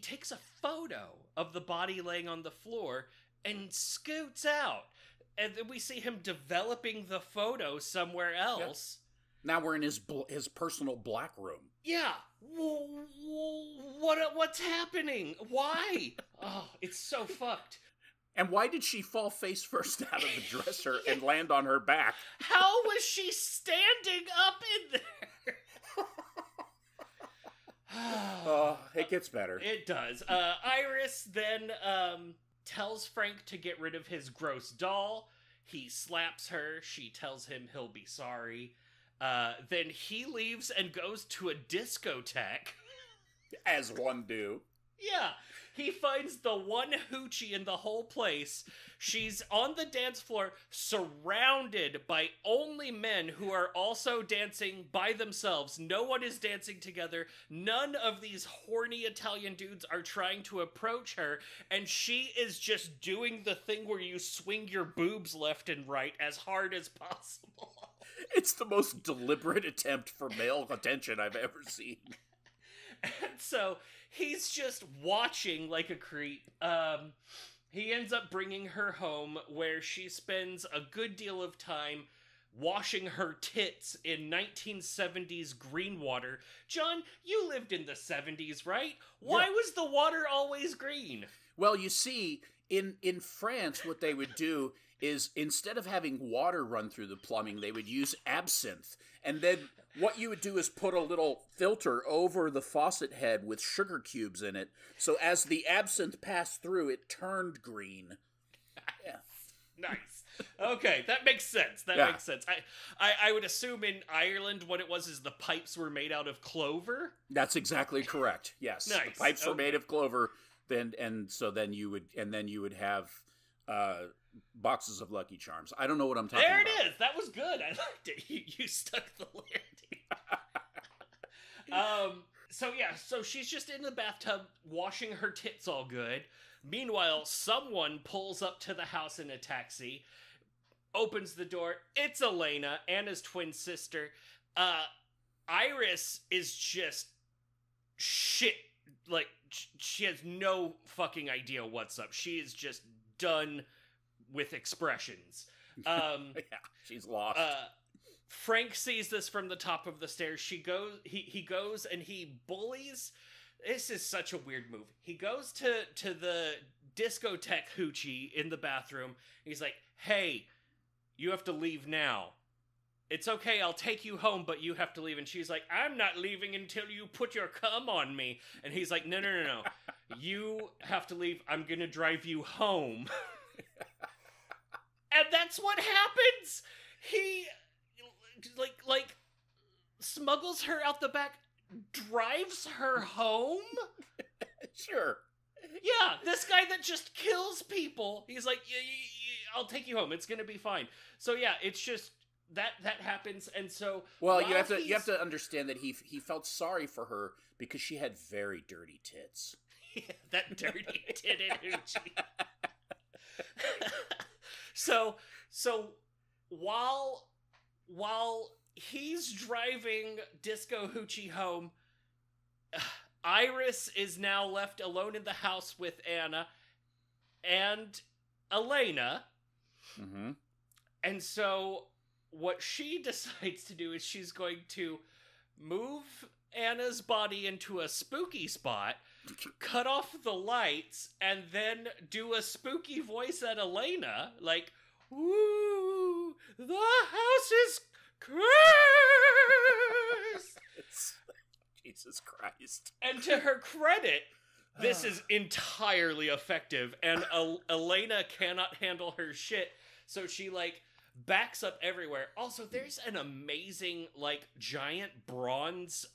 takes a photo of the body laying on the floor and scoots out. And then we see him developing the photo somewhere else. Yep. Now we're in his personal black room. Yeah. What's happening? Why? Oh, it's so fucked. And why did she fall face first out of the dresser and land on her back? How was she standing up in there? Oh, it gets better. It does. Iris then tells Frank to get rid of his gross doll. He slaps her. She tells him he'll be sorry. Then he leaves and goes to a discotheque. As one do. Yeah. He finds the one hoochie in the whole place. She's on the dance floor, surrounded by only men who are also dancing by themselves. No one is dancing together. None of these horny Italian dudes are trying to approach her. And she is just doing the thing where you swing your boobs left and right as hard as possible. It's the most deliberate attempt for male attention I've ever seen. And so he's just watching like a creep. He ends up bringing her home, where she spends a good deal of time washing her tits in 1970s green water. John, you lived in the 70s, right? Why was the water always green? Well, you see, in France, what they would do is, instead of having water run through the plumbing, they would use absinthe. And then what you would do is put a little filter over the faucet head with sugar cubes in it. So as the absinthe passed through, it turned green. Yeah. Nice. Okay, that makes sense. Makes sense. I would assume in Ireland what it was is the pipes were made out of clover. That's exactly correct. Yes. Nice. The pipes were made of clover. Then you would have boxes of Lucky Charms. I don't know what I'm talking about. There it is. That was good. I liked it. You stuck the landing. So she's just in the bathtub washing her tits all good. Meanwhile, someone pulls up to the house in a taxi, opens the door. It's Elena, Anna's twin sister. Iris is just shit. Like, she has no fucking idea what's up. She is just done with expressions. Yeah, she's lost. Frank sees this from the top of the stairs. He goes and he bullies. This is such a weird move. He goes to the discotheque hoochie in the bathroom. He's like, "Hey, you have to leave now. It's okay, I'll take you home, but you have to leave." And she's like, "I'm not leaving until you put your cum on me." And he's like, No. You have to leave. I'm gonna drive you home." And that's what happens. He, like, smuggles her out the back, drives her home? Sure. Yeah, this guy that just kills people. He's like, I'll take you home. It's gonna be fine. So yeah, it's just that happens, and so well, you have to understand that he felt sorry for her because she had very dirty tits. Yeah, that dirty titted hoochie. So while he's driving Disco Hoochie home, Iris is now left alone in the house with Anna and Elena. Mm-hmm. And so what she decides to do is she's going to move Anna's body into a spooky spot, cut off the lights, and then do a spooky voice at Elena, like, "Ooh, the house is cursed." Jesus Christ. And to her credit, this is entirely effective, and Elena cannot handle her shit, so she, like, backs up everywhere. Also, there's an amazing, like, giant bronze,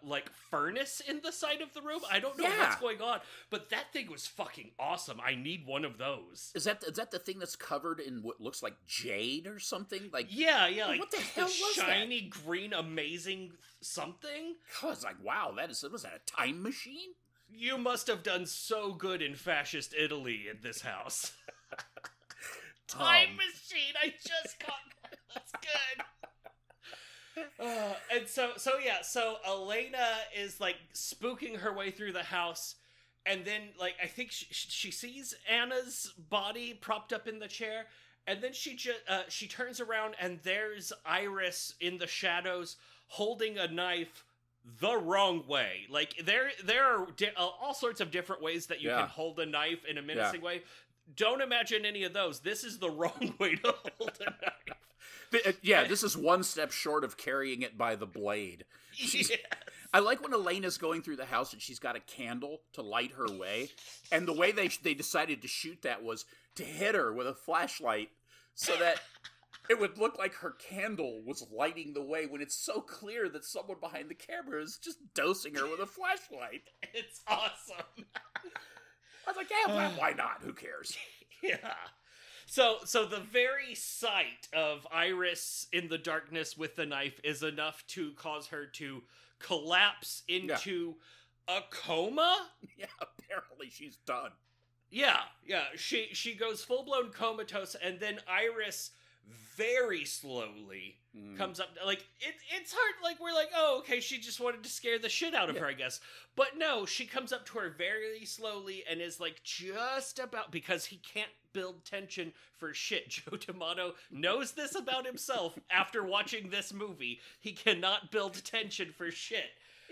like, furnace in the side of the room. I don't know what's going on, but that thing was fucking awesome. I need one of those. Is that the thing that's covered in what looks like jade or something? Like, yeah, like, what the hell was shiny that? Green amazing something? I was like, wow, was that a time machine? You must have done so good in fascist Italy in this house. Time machine, I just got that. That's good. And so Elena is, like, spooking her way through the house, and then, like, I think she sees Anna's body propped up in the chair, and then she turns around, and there's Iris in the shadows holding a knife the wrong way. Like, there are all sorts of different ways that you can hold a knife in a menacing way. Don't imagine any of those. This is the wrong way to hold a knife. This is one step short of carrying it by the blade. Yes. I like when Elena's going through the house and she's got a candle to light her way. And the way they decided to shoot that was to hit her with a flashlight so that it would look like her candle was lighting the way, when it's so clear that someone behind the camera is just dosing her with a flashlight. It's awesome. I was like, yeah, why not? Who cares? Yeah. So the very sight of Iris in the darkness with the knife is enough to cause her to collapse into a coma? Yeah, apparently she's done. Yeah. She goes full-blown comatose, and then Iris very slowly comes up. Like, it's hard. Like, we're like, oh, okay, she just wanted to scare the shit out of her, I guess. But no, she comes up to her very slowly and is, like, just about, because he can't build tension for shit. Joe D'Amato knows this about himself after watching this movie. He cannot build tension for shit.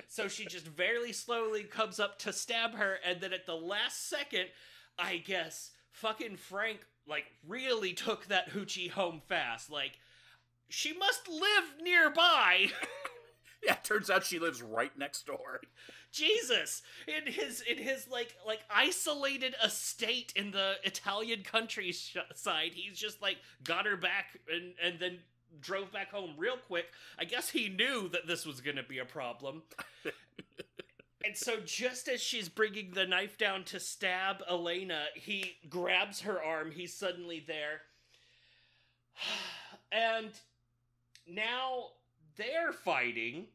So she just very slowly comes up to stab her, and then at the last second, I guess, fucking Frank, like, really took that hoochie home fast. Like, she must live nearby. Yeah, turns out she lives right next door. Jesus, in his like isolated estate in the Italian countryside, he's just, like, got her back and then drove back home real quick. I guess he knew that this was going to be a problem. And so just as she's bringing the knife down to stab Elena, he grabs her arm. He's suddenly there. And now they're fighting.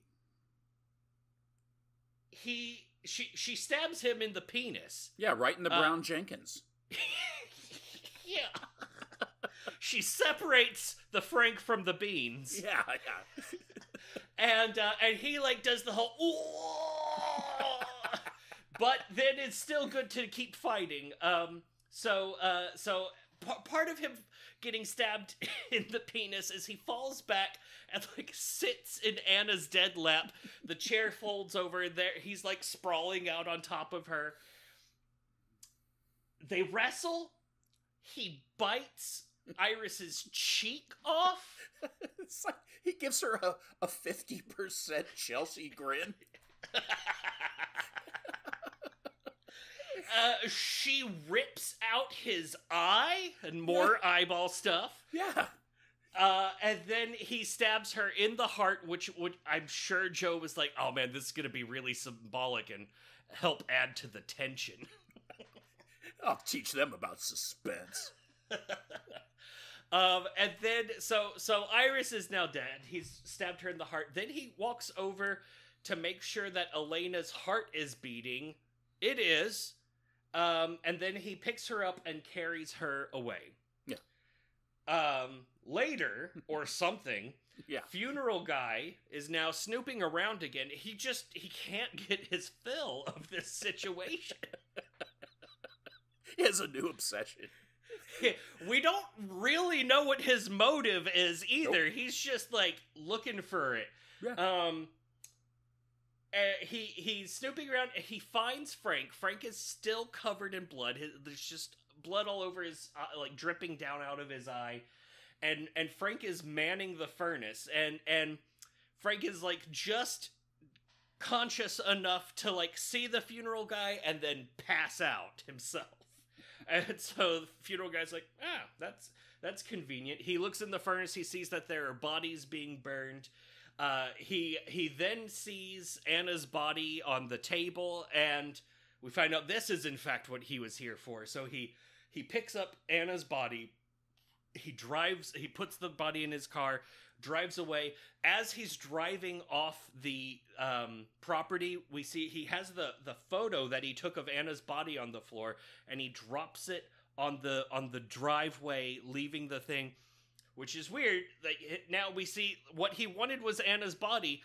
She stabs him in the penis. Yeah, right in the Brown Jenkins. Yeah. She separates the Frank from the beans. Yeah. And he, like, does the whole but then it's still good to keep fighting. So part of him getting stabbed in the penis is he falls back and like sits in Anna's dead lap. The chair folds over there. He's like sprawling out on top of her. They wrestle. He bites Iris's cheek off. It's like he gives her a 50% Chelsea grin. She rips out his eye and more eyeball stuff. Yeah. And then he stabs her in the heart, which I'm sure Joe was like, oh man, this is going to be really symbolic and help add to the tension. I'll teach them about suspense. And then, so Iris is now dead. He's stabbed her in the heart. Then he walks over to make sure that Elena's heart is beating. It is. And then he picks her up and carries her away. Yeah. Later, or something, yeah. Funeral guy is now snooping around again. He can't get his fill of this situation. He has a new obsession. We don't really know what his motive is either. Nope. He's just like looking for it. Yeah. He's snooping around. He finds Frank. Frank is still covered in blood. There's just blood all over his like dripping down out of his eye. And Frank is manning the furnace. And Frank is like just conscious enough to like see the funeral guy and then pass out himself. And so the funeral guy's like, that's convenient. He looks in the furnace. He sees that there are bodies being burned. He then sees Anna's body on the table, and we find out this is in fact what he was here for. So he picks up Anna's body. He puts the body in his car, drives away. As he's driving off the property, we see he has the photo that he took of Anna's body on the floor, and he drops it on the driveway, leaving the thing, which is weird. Like, now we see what he wanted was Anna's body.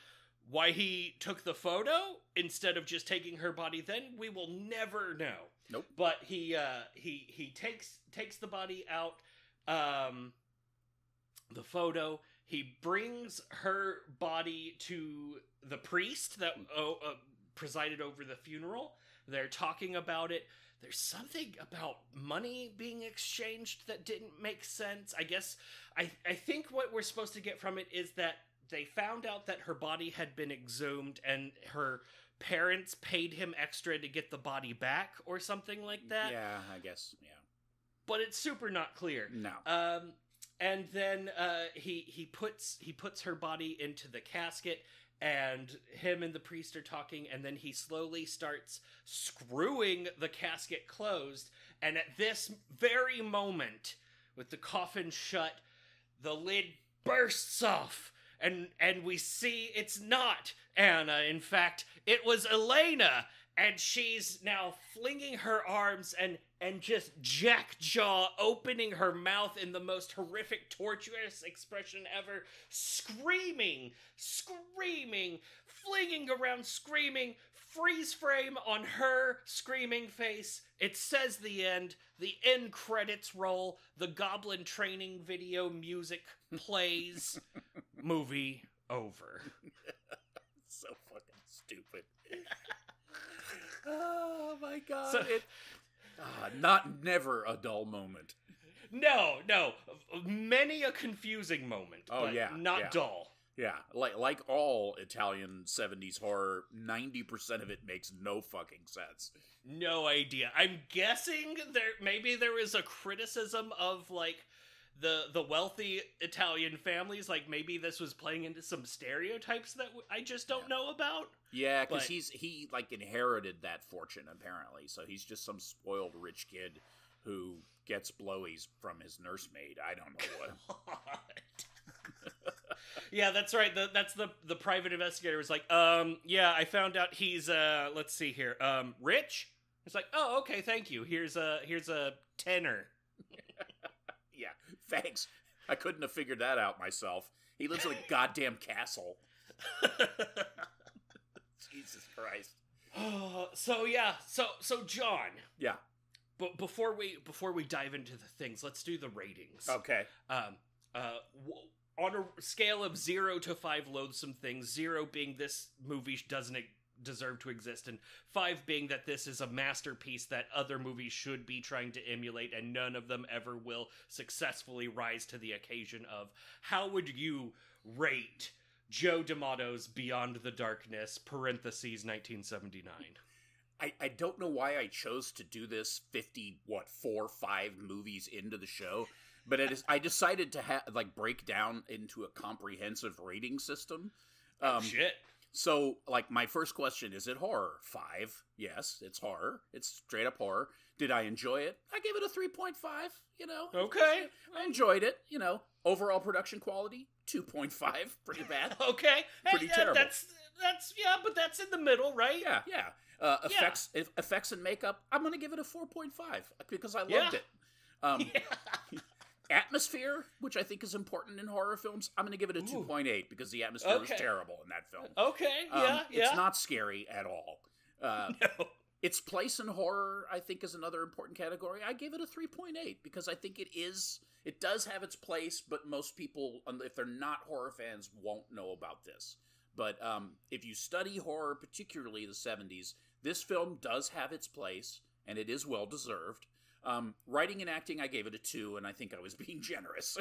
Why he took the photo instead of just taking her body then, we will never know. Nope. But he takes the body out. The photo. He brings her body to the priest that presided over the funeral. They're talking about it. There's something about money being exchanged that didn't make sense. I guess I think what we're supposed to get from it is that they found out that her body had been exhumed and her parents paid him extra to get the body back or something like that. Yeah, I guess, yeah. But it's super not clear. No. And then he puts her body into the casket, and him and the priest are talking, and then he slowly starts screwing the casket closed. And at this very moment, with the coffin shut, the lid bursts off, and we see it's not Anna. In fact, it was Elena, and she's now flinging her arms and just jaw opening her mouth in the most horrific, torturous expression ever, screaming, flinging around, screaming, freeze frame on her screaming face. It says the end credits roll, the Goblin training video music plays, movie over. So fucking stupid. Oh my god. So, never a dull moment. No. Many a confusing moment, but not dull. Yeah, like all Italian 70s horror, 90% of it makes no fucking sense. No idea. I'm guessing there was a criticism of like the wealthy Italian families, like maybe this was playing into some stereotypes that I just don't know about. Yeah, because he like inherited that fortune apparently, so he's just some spoiled rich kid who gets blowies from his nursemaid. I don't know what. Yeah, that's right. That's the private investigator was like, yeah, I found out he's let's see here, rich. It's like, oh, okay, thank you. Here's a tenner. Yeah, thanks. I couldn't have figured that out myself. He lives in a goddamn castle. Jesus Christ. So John. Yeah. But before we dive into the things, let's do the ratings. Okay. On a scale of 0 to 5 loathsome things, 0 being this movie doesn't deserve to exist, and 5 being that this is a masterpiece that other movies should be trying to emulate, and none of them ever will successfully rise to the occasion of. How would you rate Joe D'Amato's Beyond the Darkness, parentheses 1979? I don't know why I chose to do this 5 movies into the show, but I decided to break down into a comprehensive rating system. Shit. So, my first question, is it horror? 5. Yes, it's horror. It's straight up horror. Did I enjoy it? I gave it a 3.5, Okay. I enjoyed it, Overall production quality, 2.5. Pretty bad. Okay. Pretty terrible. That's but that's in the middle, right? Yeah. Effects and makeup, I'm going to give it a 4.5 because I loved it. Atmosphere, which I think is important in horror films, I'm going to give it a 2.8 because the atmosphere is terrible in that film. Okay, It's not scary at all. No. Its place in horror, I think, is another important category. I gave it a 3.8 because I think it does have its place, but most people, if they're not horror fans, won't know about this. But if you study horror, particularly the 70s, this film does have its place, and it is well-deserved. Writing and acting, I gave it a 2, and I think I was being generous.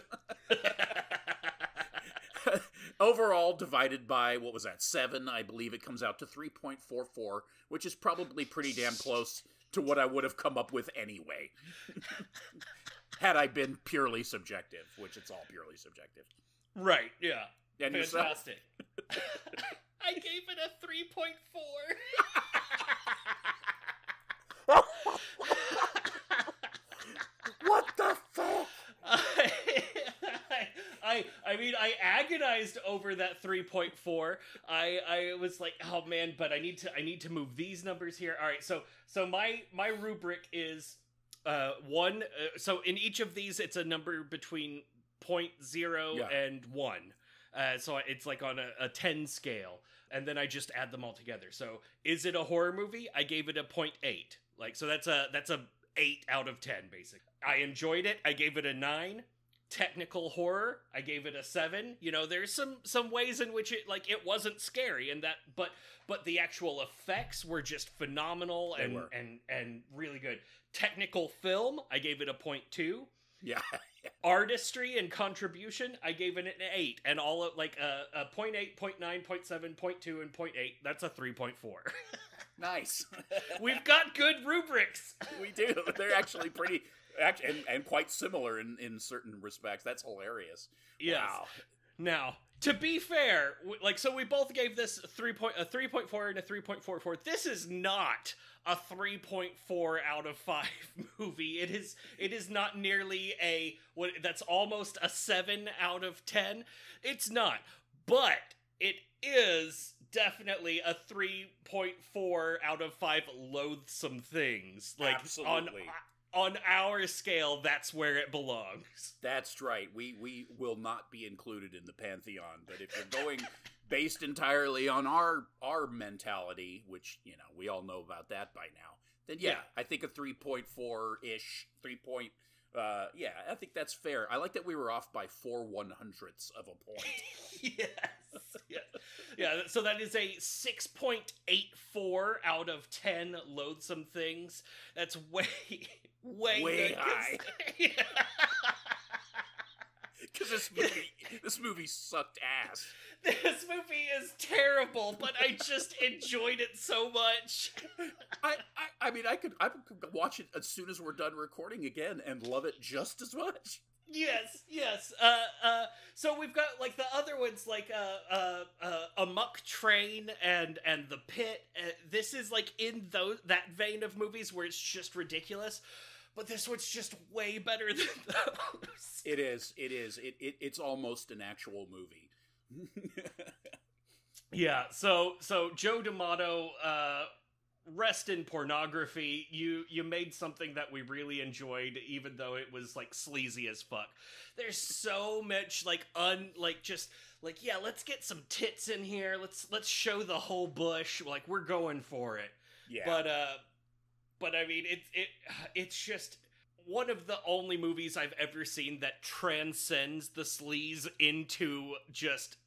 Overall, divided by, 7, I believe it comes out to 3.44, which is probably pretty damn close to what I would have come up with anyway. Had I been purely subjective, which it's all purely subjective. Right, yeah. And fantastic. I gave it a 3.4. What the fuck? I agonized over that 3.4. I was like, oh man, but I need to move these numbers here. All right, so my rubric is 1. So in each of these, it's a number between 0.0 and 1. So it's like on a 10 scale, and then I just add them all together. So is it a horror movie? I gave it a 0.8. So that's a 8 out of 10, basically. I enjoyed it. I gave it a 9. Technical horror, I gave it a 7. There's some ways in which it wasn't scary, and that, but the actual effects were just phenomenal and really good. Technical film, I gave it a 0.2. Yeah. Artistry and contribution, I gave it an 8, and all of a 0.8, 0.9, 0.7, 0.2, and 0.8. That's a 3.4. Nice. We've got good rubrics. We do. They're actually pretty, and quite similar in certain respects. That's hilarious. Yes. Wow. Now, to be fair, so we both gave this a 3.4 and a 3.44. This is not a 3.4 out of 5 movie. It is not nearly that's almost a 7 out of 10. It's not, but it is definitely a 3.4 out of 5 loathsome things. Absolutely. On our scale, that's where it belongs. That's right. We will not be included in the pantheon, but if you're going based entirely on our mentality, which, we all know about that by now, then I think a 3.4-ish, I think that's fair. I like that we were off by 4/100ths of a point. Yes. Yeah, so that is a 6.84 out of 10 loathsome things. That's way good, high. Because this movie sucked ass. This movie is terrible, but I just enjoyed it so much. I mean, I could watch it as soon as we're done recording again and love it just as much. Yes. So we've got the other ones Amok Train and The Pit. This is in that vein of movies where it's just ridiculous. But this one's just way better than those. It is. It's almost an actual movie. Yeah. So Joe D'Amato, rest in pornography. You made something that we really enjoyed, even though it was sleazy as fuck. There's so much let's get some tits in here. Let's show the whole bush. We're going for it. Yeah. But I mean, it's just one of the only movies I've ever seen that transcends the sleaze into just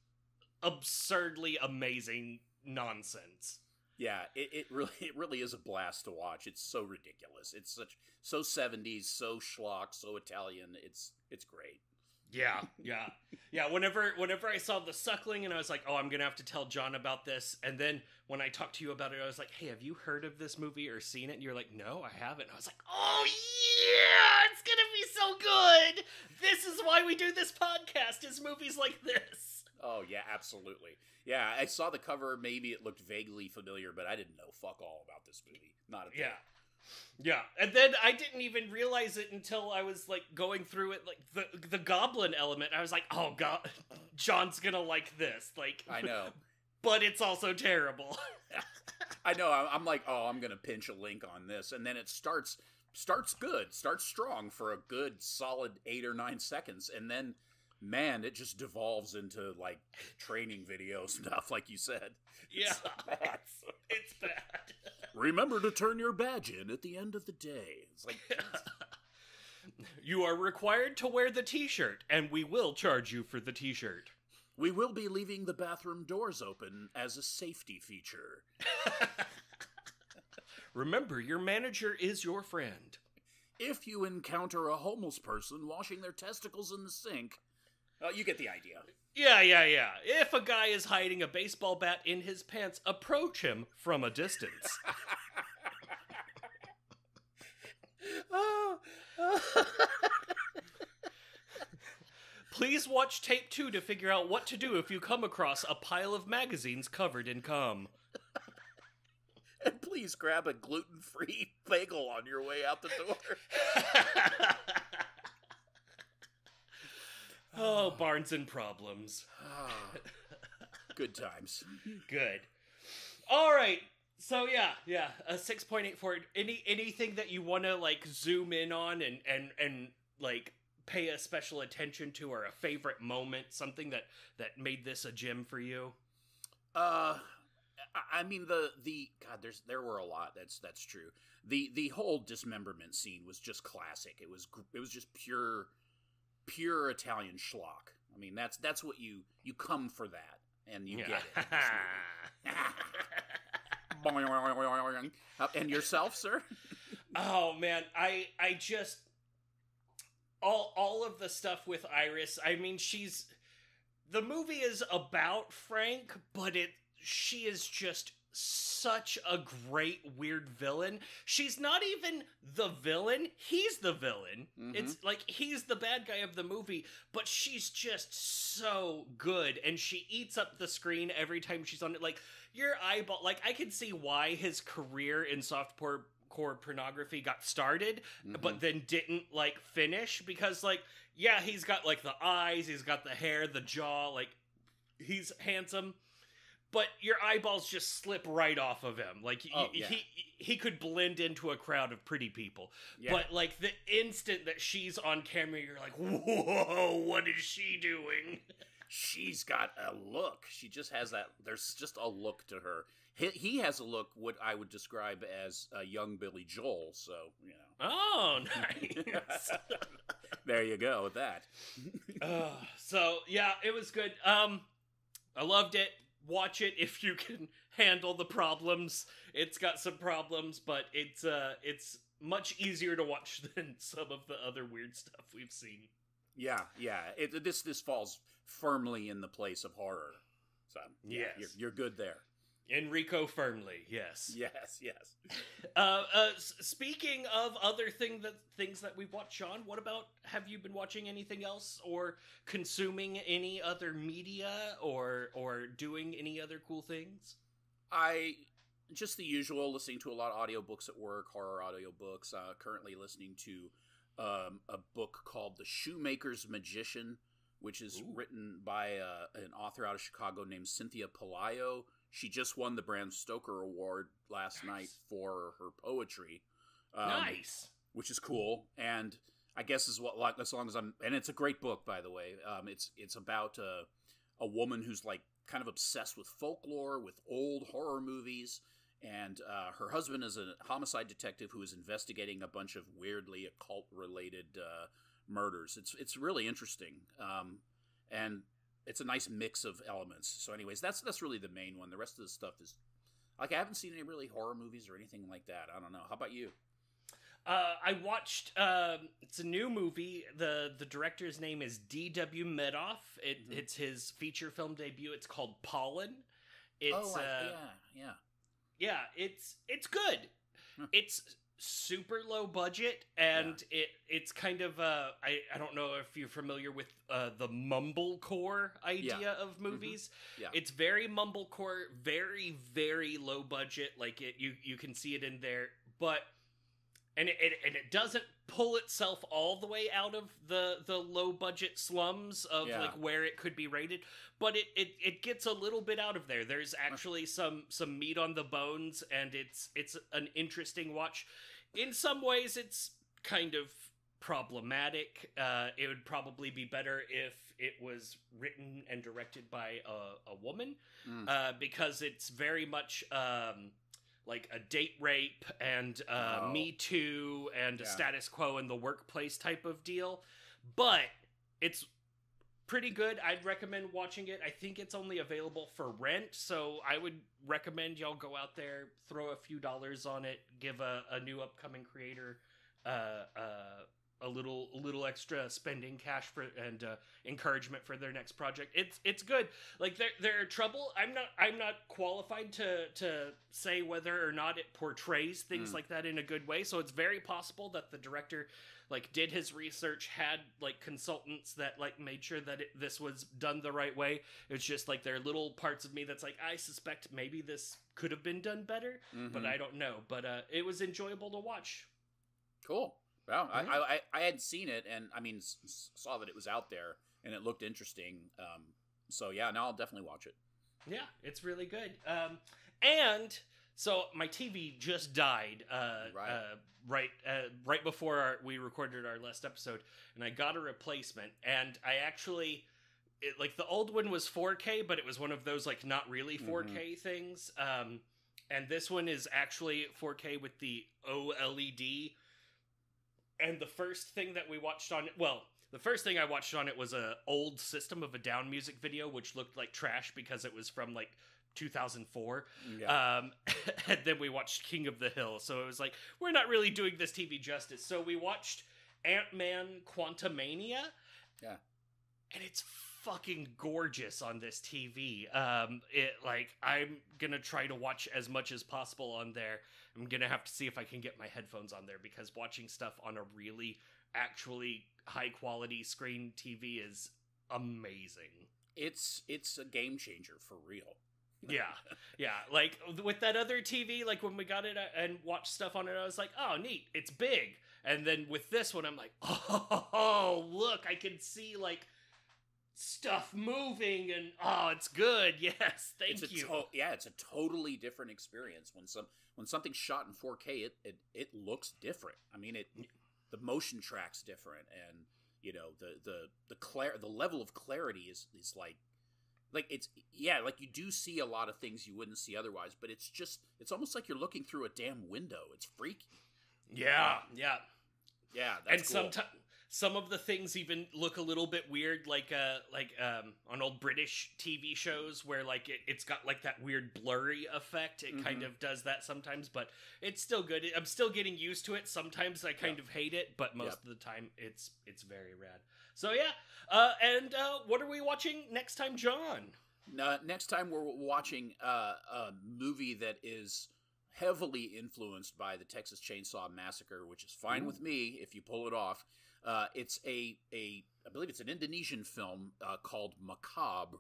absurdly amazing nonsense. Yeah, it really is a blast to watch. It's so ridiculous. It's so 70s, so schlock, so Italian. It's great. Yeah. Whenever I saw The Suckling, and I was like, oh, I'm gonna have to tell John about this. And then when I talked to you about it, I was like, hey, have you heard of this movie or seen it? And you're like, no, I haven't. And I was like, oh yeah, it's gonna be so good. This is why we do this podcast, is movies like this. Oh yeah, absolutely. Yeah, I saw the cover. Maybe it looked vaguely familiar, but I didn't know fuck all about this movie. Not a thing. Yeah, and then I didn't even realize it until I was, like, going through it, like, the Goblin element. I was like, oh, God, John's gonna like this. Like, I know. But it's also terrible. I know, I'm like, oh, I'm gonna pinch a link on this, and then it starts good, starts strong for a good, solid 8 or 9 seconds, and then, man, it just devolves into, like, training video stuff, like you said. Yeah, it's bad. Remember to turn your badge in at the end of the day. It's like, you are required to wear the t-shirt, and we will charge you for the t-shirt. We will be leaving the bathroom doors open as a safety feature. Remember, your manager is your friend. If you encounter a homeless person washing their testicles in the sink, you get the idea. Yeah. If a guy is hiding a baseball bat in his pants, approach him from a distance. Please watch tape 2 to figure out what to do if you come across a pile of magazines covered in cum. And please grab a gluten-free bagel on your way out the door. Oh, Barnes and Problems. Good times. Good. All right. So yeah, a 6.8 for it. Anything that you want to, like, zoom in on and like pay a special attention to, or a favorite moment, something that made this a gem for you? I mean the God, there were a lot. That's true. The whole dismemberment scene was just classic. It was just pure Italian schlock. I mean, that's what you come for that, and you get it. And yourself, sir? Oh man, I just all of the stuff with Iris. I mean, the movie is about Frank, but she is just such a great weird villain. She's not even the villain, he's the villain. Mm-hmm. It's like he's the bad guy of the movie, but she's just so good, and she eats up the screen every time she's on it. Like, your eyeball, like, I can see why his career in softcore pornography got started, but then didn't, like, finish, because, like, yeah, he's got, like, the eyes, he's got the hair, the jaw, like, he's handsome, but your eyeballs just slip right off of him. Like, he could blend into a crowd of pretty people. Yeah. But, like, the instant that she's on camera, you're like, whoa, what is she doing? She's got a look. She just has that. There's just a look to her. He has a look, what I would describe as a young Billy Joel. So, you know. Oh, nice. There you go with that. So yeah, it was good. I loved it. Watch it if you can handle the problems. It's got some problems, but it's much easier to watch than some of the other weird stuff we've seen. Yeah. This falls firmly in the place of horror. So yeah, yes. You're good there. Enrico firmly, yes. Yes. Speaking of other things that we've watched, Sean, what about, have you been watching anything else, or consuming any other media, or doing any other cool things? Just the usual, listening to a lot of audiobooks at work, horror audiobooks. Currently listening to a book called The Shoemaker's Magician, which is written by an author out of Chicago named Cynthia Pelayo. She just won the Bram Stoker Award last night for her poetry. Nice. Which is cool. And I guess as long as I'm, and it's a great book, by the way. It's about a woman who's, like, kind of obsessed with folklore, with old horror movies, and her husband is a homicide detective who is investigating a bunch of weirdly occult-related murders. It's really interesting, and it's a nice mix of elements. So, anyways, that's really the main one. The rest of the stuff is like I haven't seen any really horror movies or anything like that. I don't know. How about you? I watched. It's a new movie. The director's name is D.W. Medoff. It's his feature film debut. It's called Pollen. It's yeah. It's good. Huh. It's super low budget, and it's kind of I don't know if you're familiar with the mumblecore idea of movies. Yeah. It's very mumblecore, very very low budget. Like you can see it in there, but and it doesn't pull itself all the way out of the low budget slums of like where it could be rated, but it gets a little bit out of there. There's actually some meat on the bones, and it's an interesting watch. In some ways, it's kind of problematic. It would probably be better if it was written and directed by a woman, because it's very much like a date rape and Me Too and a status quo in the workplace type of deal. But it's pretty good. I'd recommend watching it. I think it's only available for rent, so I would recommend y'all go out there, throw a few dollars on it, give a new upcoming creator a little extra spending cash for and encouragement for their next project. It's good. Like they're trouble. I'm not qualified to say whether or not it portrays things like that in a good way. So it's very possible that the director like did his research, had like consultants that like made sure that this was done the right way. It's just like there are little parts of me that's like, I suspect maybe this could have been done better, but I don't know. But it was enjoyable to watch. Cool. Well, I hadn't seen it, and I mean, saw that it was out there, and it looked interesting. So yeah, now I'll definitely watch it. Yeah, it's really good. And so my TV just died right before we recorded our last episode, and I got a replacement. And I actually, like the old one was 4K, but it was one of those like not really 4K things. And this one is actually 4K with the OLED. And the first thing that we watched on it, the first thing I watched on it was a old System of a Down music video, which looked like trash because it was from like 2004. Yeah. And then we watched King of the Hill. So it was like, we're not really doing this TV justice. So we watched Ant-Man Quantumania. Yeah. And it's fucking gorgeous on this TV. I'm gonna try to watch as much as possible on there. I'm gonna have to see if I can get my headphones on there, because watching stuff on a really actually high quality screen TV is amazing. It's a game changer for real. Yeah. Like with that other TV, like when we got it and watched stuff on it, I was like, oh, neat, it's big. And then with this one, I'm like, oh, look, I can see like stuff moving, and it's good. Yes, thank you. It's a totally different experience when something's shot in 4K. It looks different. I mean, the motion track's different, and you know the level of clarity is like it's like you do see a lot of things you wouldn't see otherwise, but it's almost like you're looking through a damn window. It's freaky. Yeah. That's cool. Some of the things even look a little bit weird, like on old British TV shows where like it's got like that weird blurry effect. It kind of does that sometimes, but it's still good. I'm still getting used to it. Sometimes I kind of hate it, but most of the time it's very rad. So yeah, and what are we watching next time, John? Next time we're watching a movie that is heavily influenced by the Texas Chainsaw Massacre, which is fine with me if you pull it off. It's I believe it's an Indonesian film called Macabre,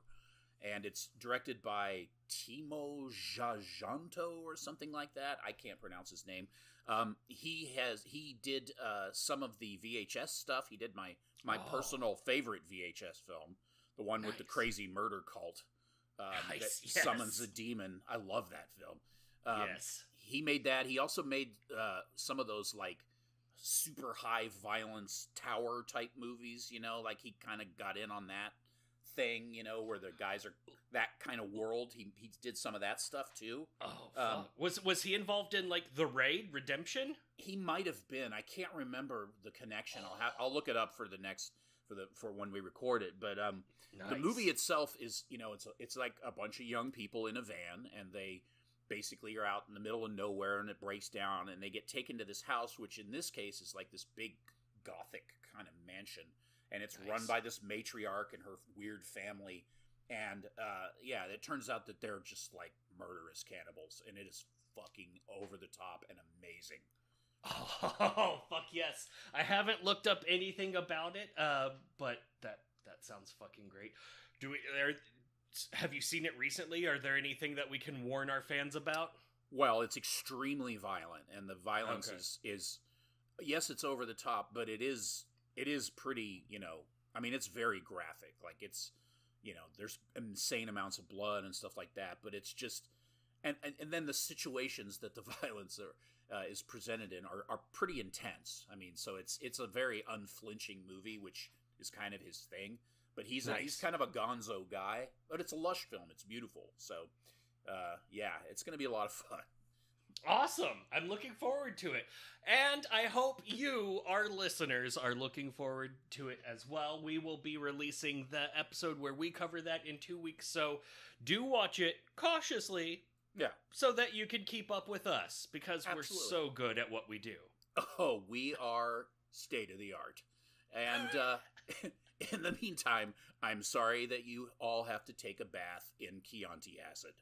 and it's directed by Timo Jajanto or something like that. I can't pronounce his name. He did some of the VHS stuff. He did my personal favorite VHS film, the one with the crazy murder cult that summons a demon. I love that film. Yes. He made that. He also made some of those like super high violence tower type movies, like he kind of got in on that thing, you know, where the guys are that kind of world. He did some of that stuff too. Oh, fuck. Was he involved in like The Raid Redemption? He might have been. I can't remember the connection. I'll look it up for the next for when we record it. But Nice. the movie itself is, you know, it's like a bunch of young people in a van, and they basically are out in the middle of nowhere, and it breaks down, and they get taken to this house, which in this case is like this big gothic kind of mansion, and it's Nice. run by this matriarch and her weird family, and it turns out that they're just like murderous cannibals, and it is fucking over the top and amazing. Oh, fuck yes. I haven't looked up anything about it, but that sounds fucking great. Have you seen it recently? Are there anything that we can warn our fans about? Well, it's extremely violent, and the violence is yes, it's over the top, but it is pretty, you know, I mean, it's very graphic. Like, it's, you know, there's insane amounts of blood and stuff like that, but it's just, and then the situations that the violence is presented in are pretty intense. I mean, so it's a very unflinching movie, which is kind of his thing. But he's kind of a gonzo guy, but it's a lush film. It's beautiful. So, it's going to be a lot of fun. Awesome. I'm looking forward to it. And I hope you, our listeners, are looking forward to it as well. We will be releasing the episode where we cover that in 2 weeks. So do watch it cautiously. Yeah. So that you can keep up with us, because Absolutely. We're so good at what we do. Oh, we are state of the art. And, in the meantime, I'm sorry that you all have to take a bath in Chianti acid.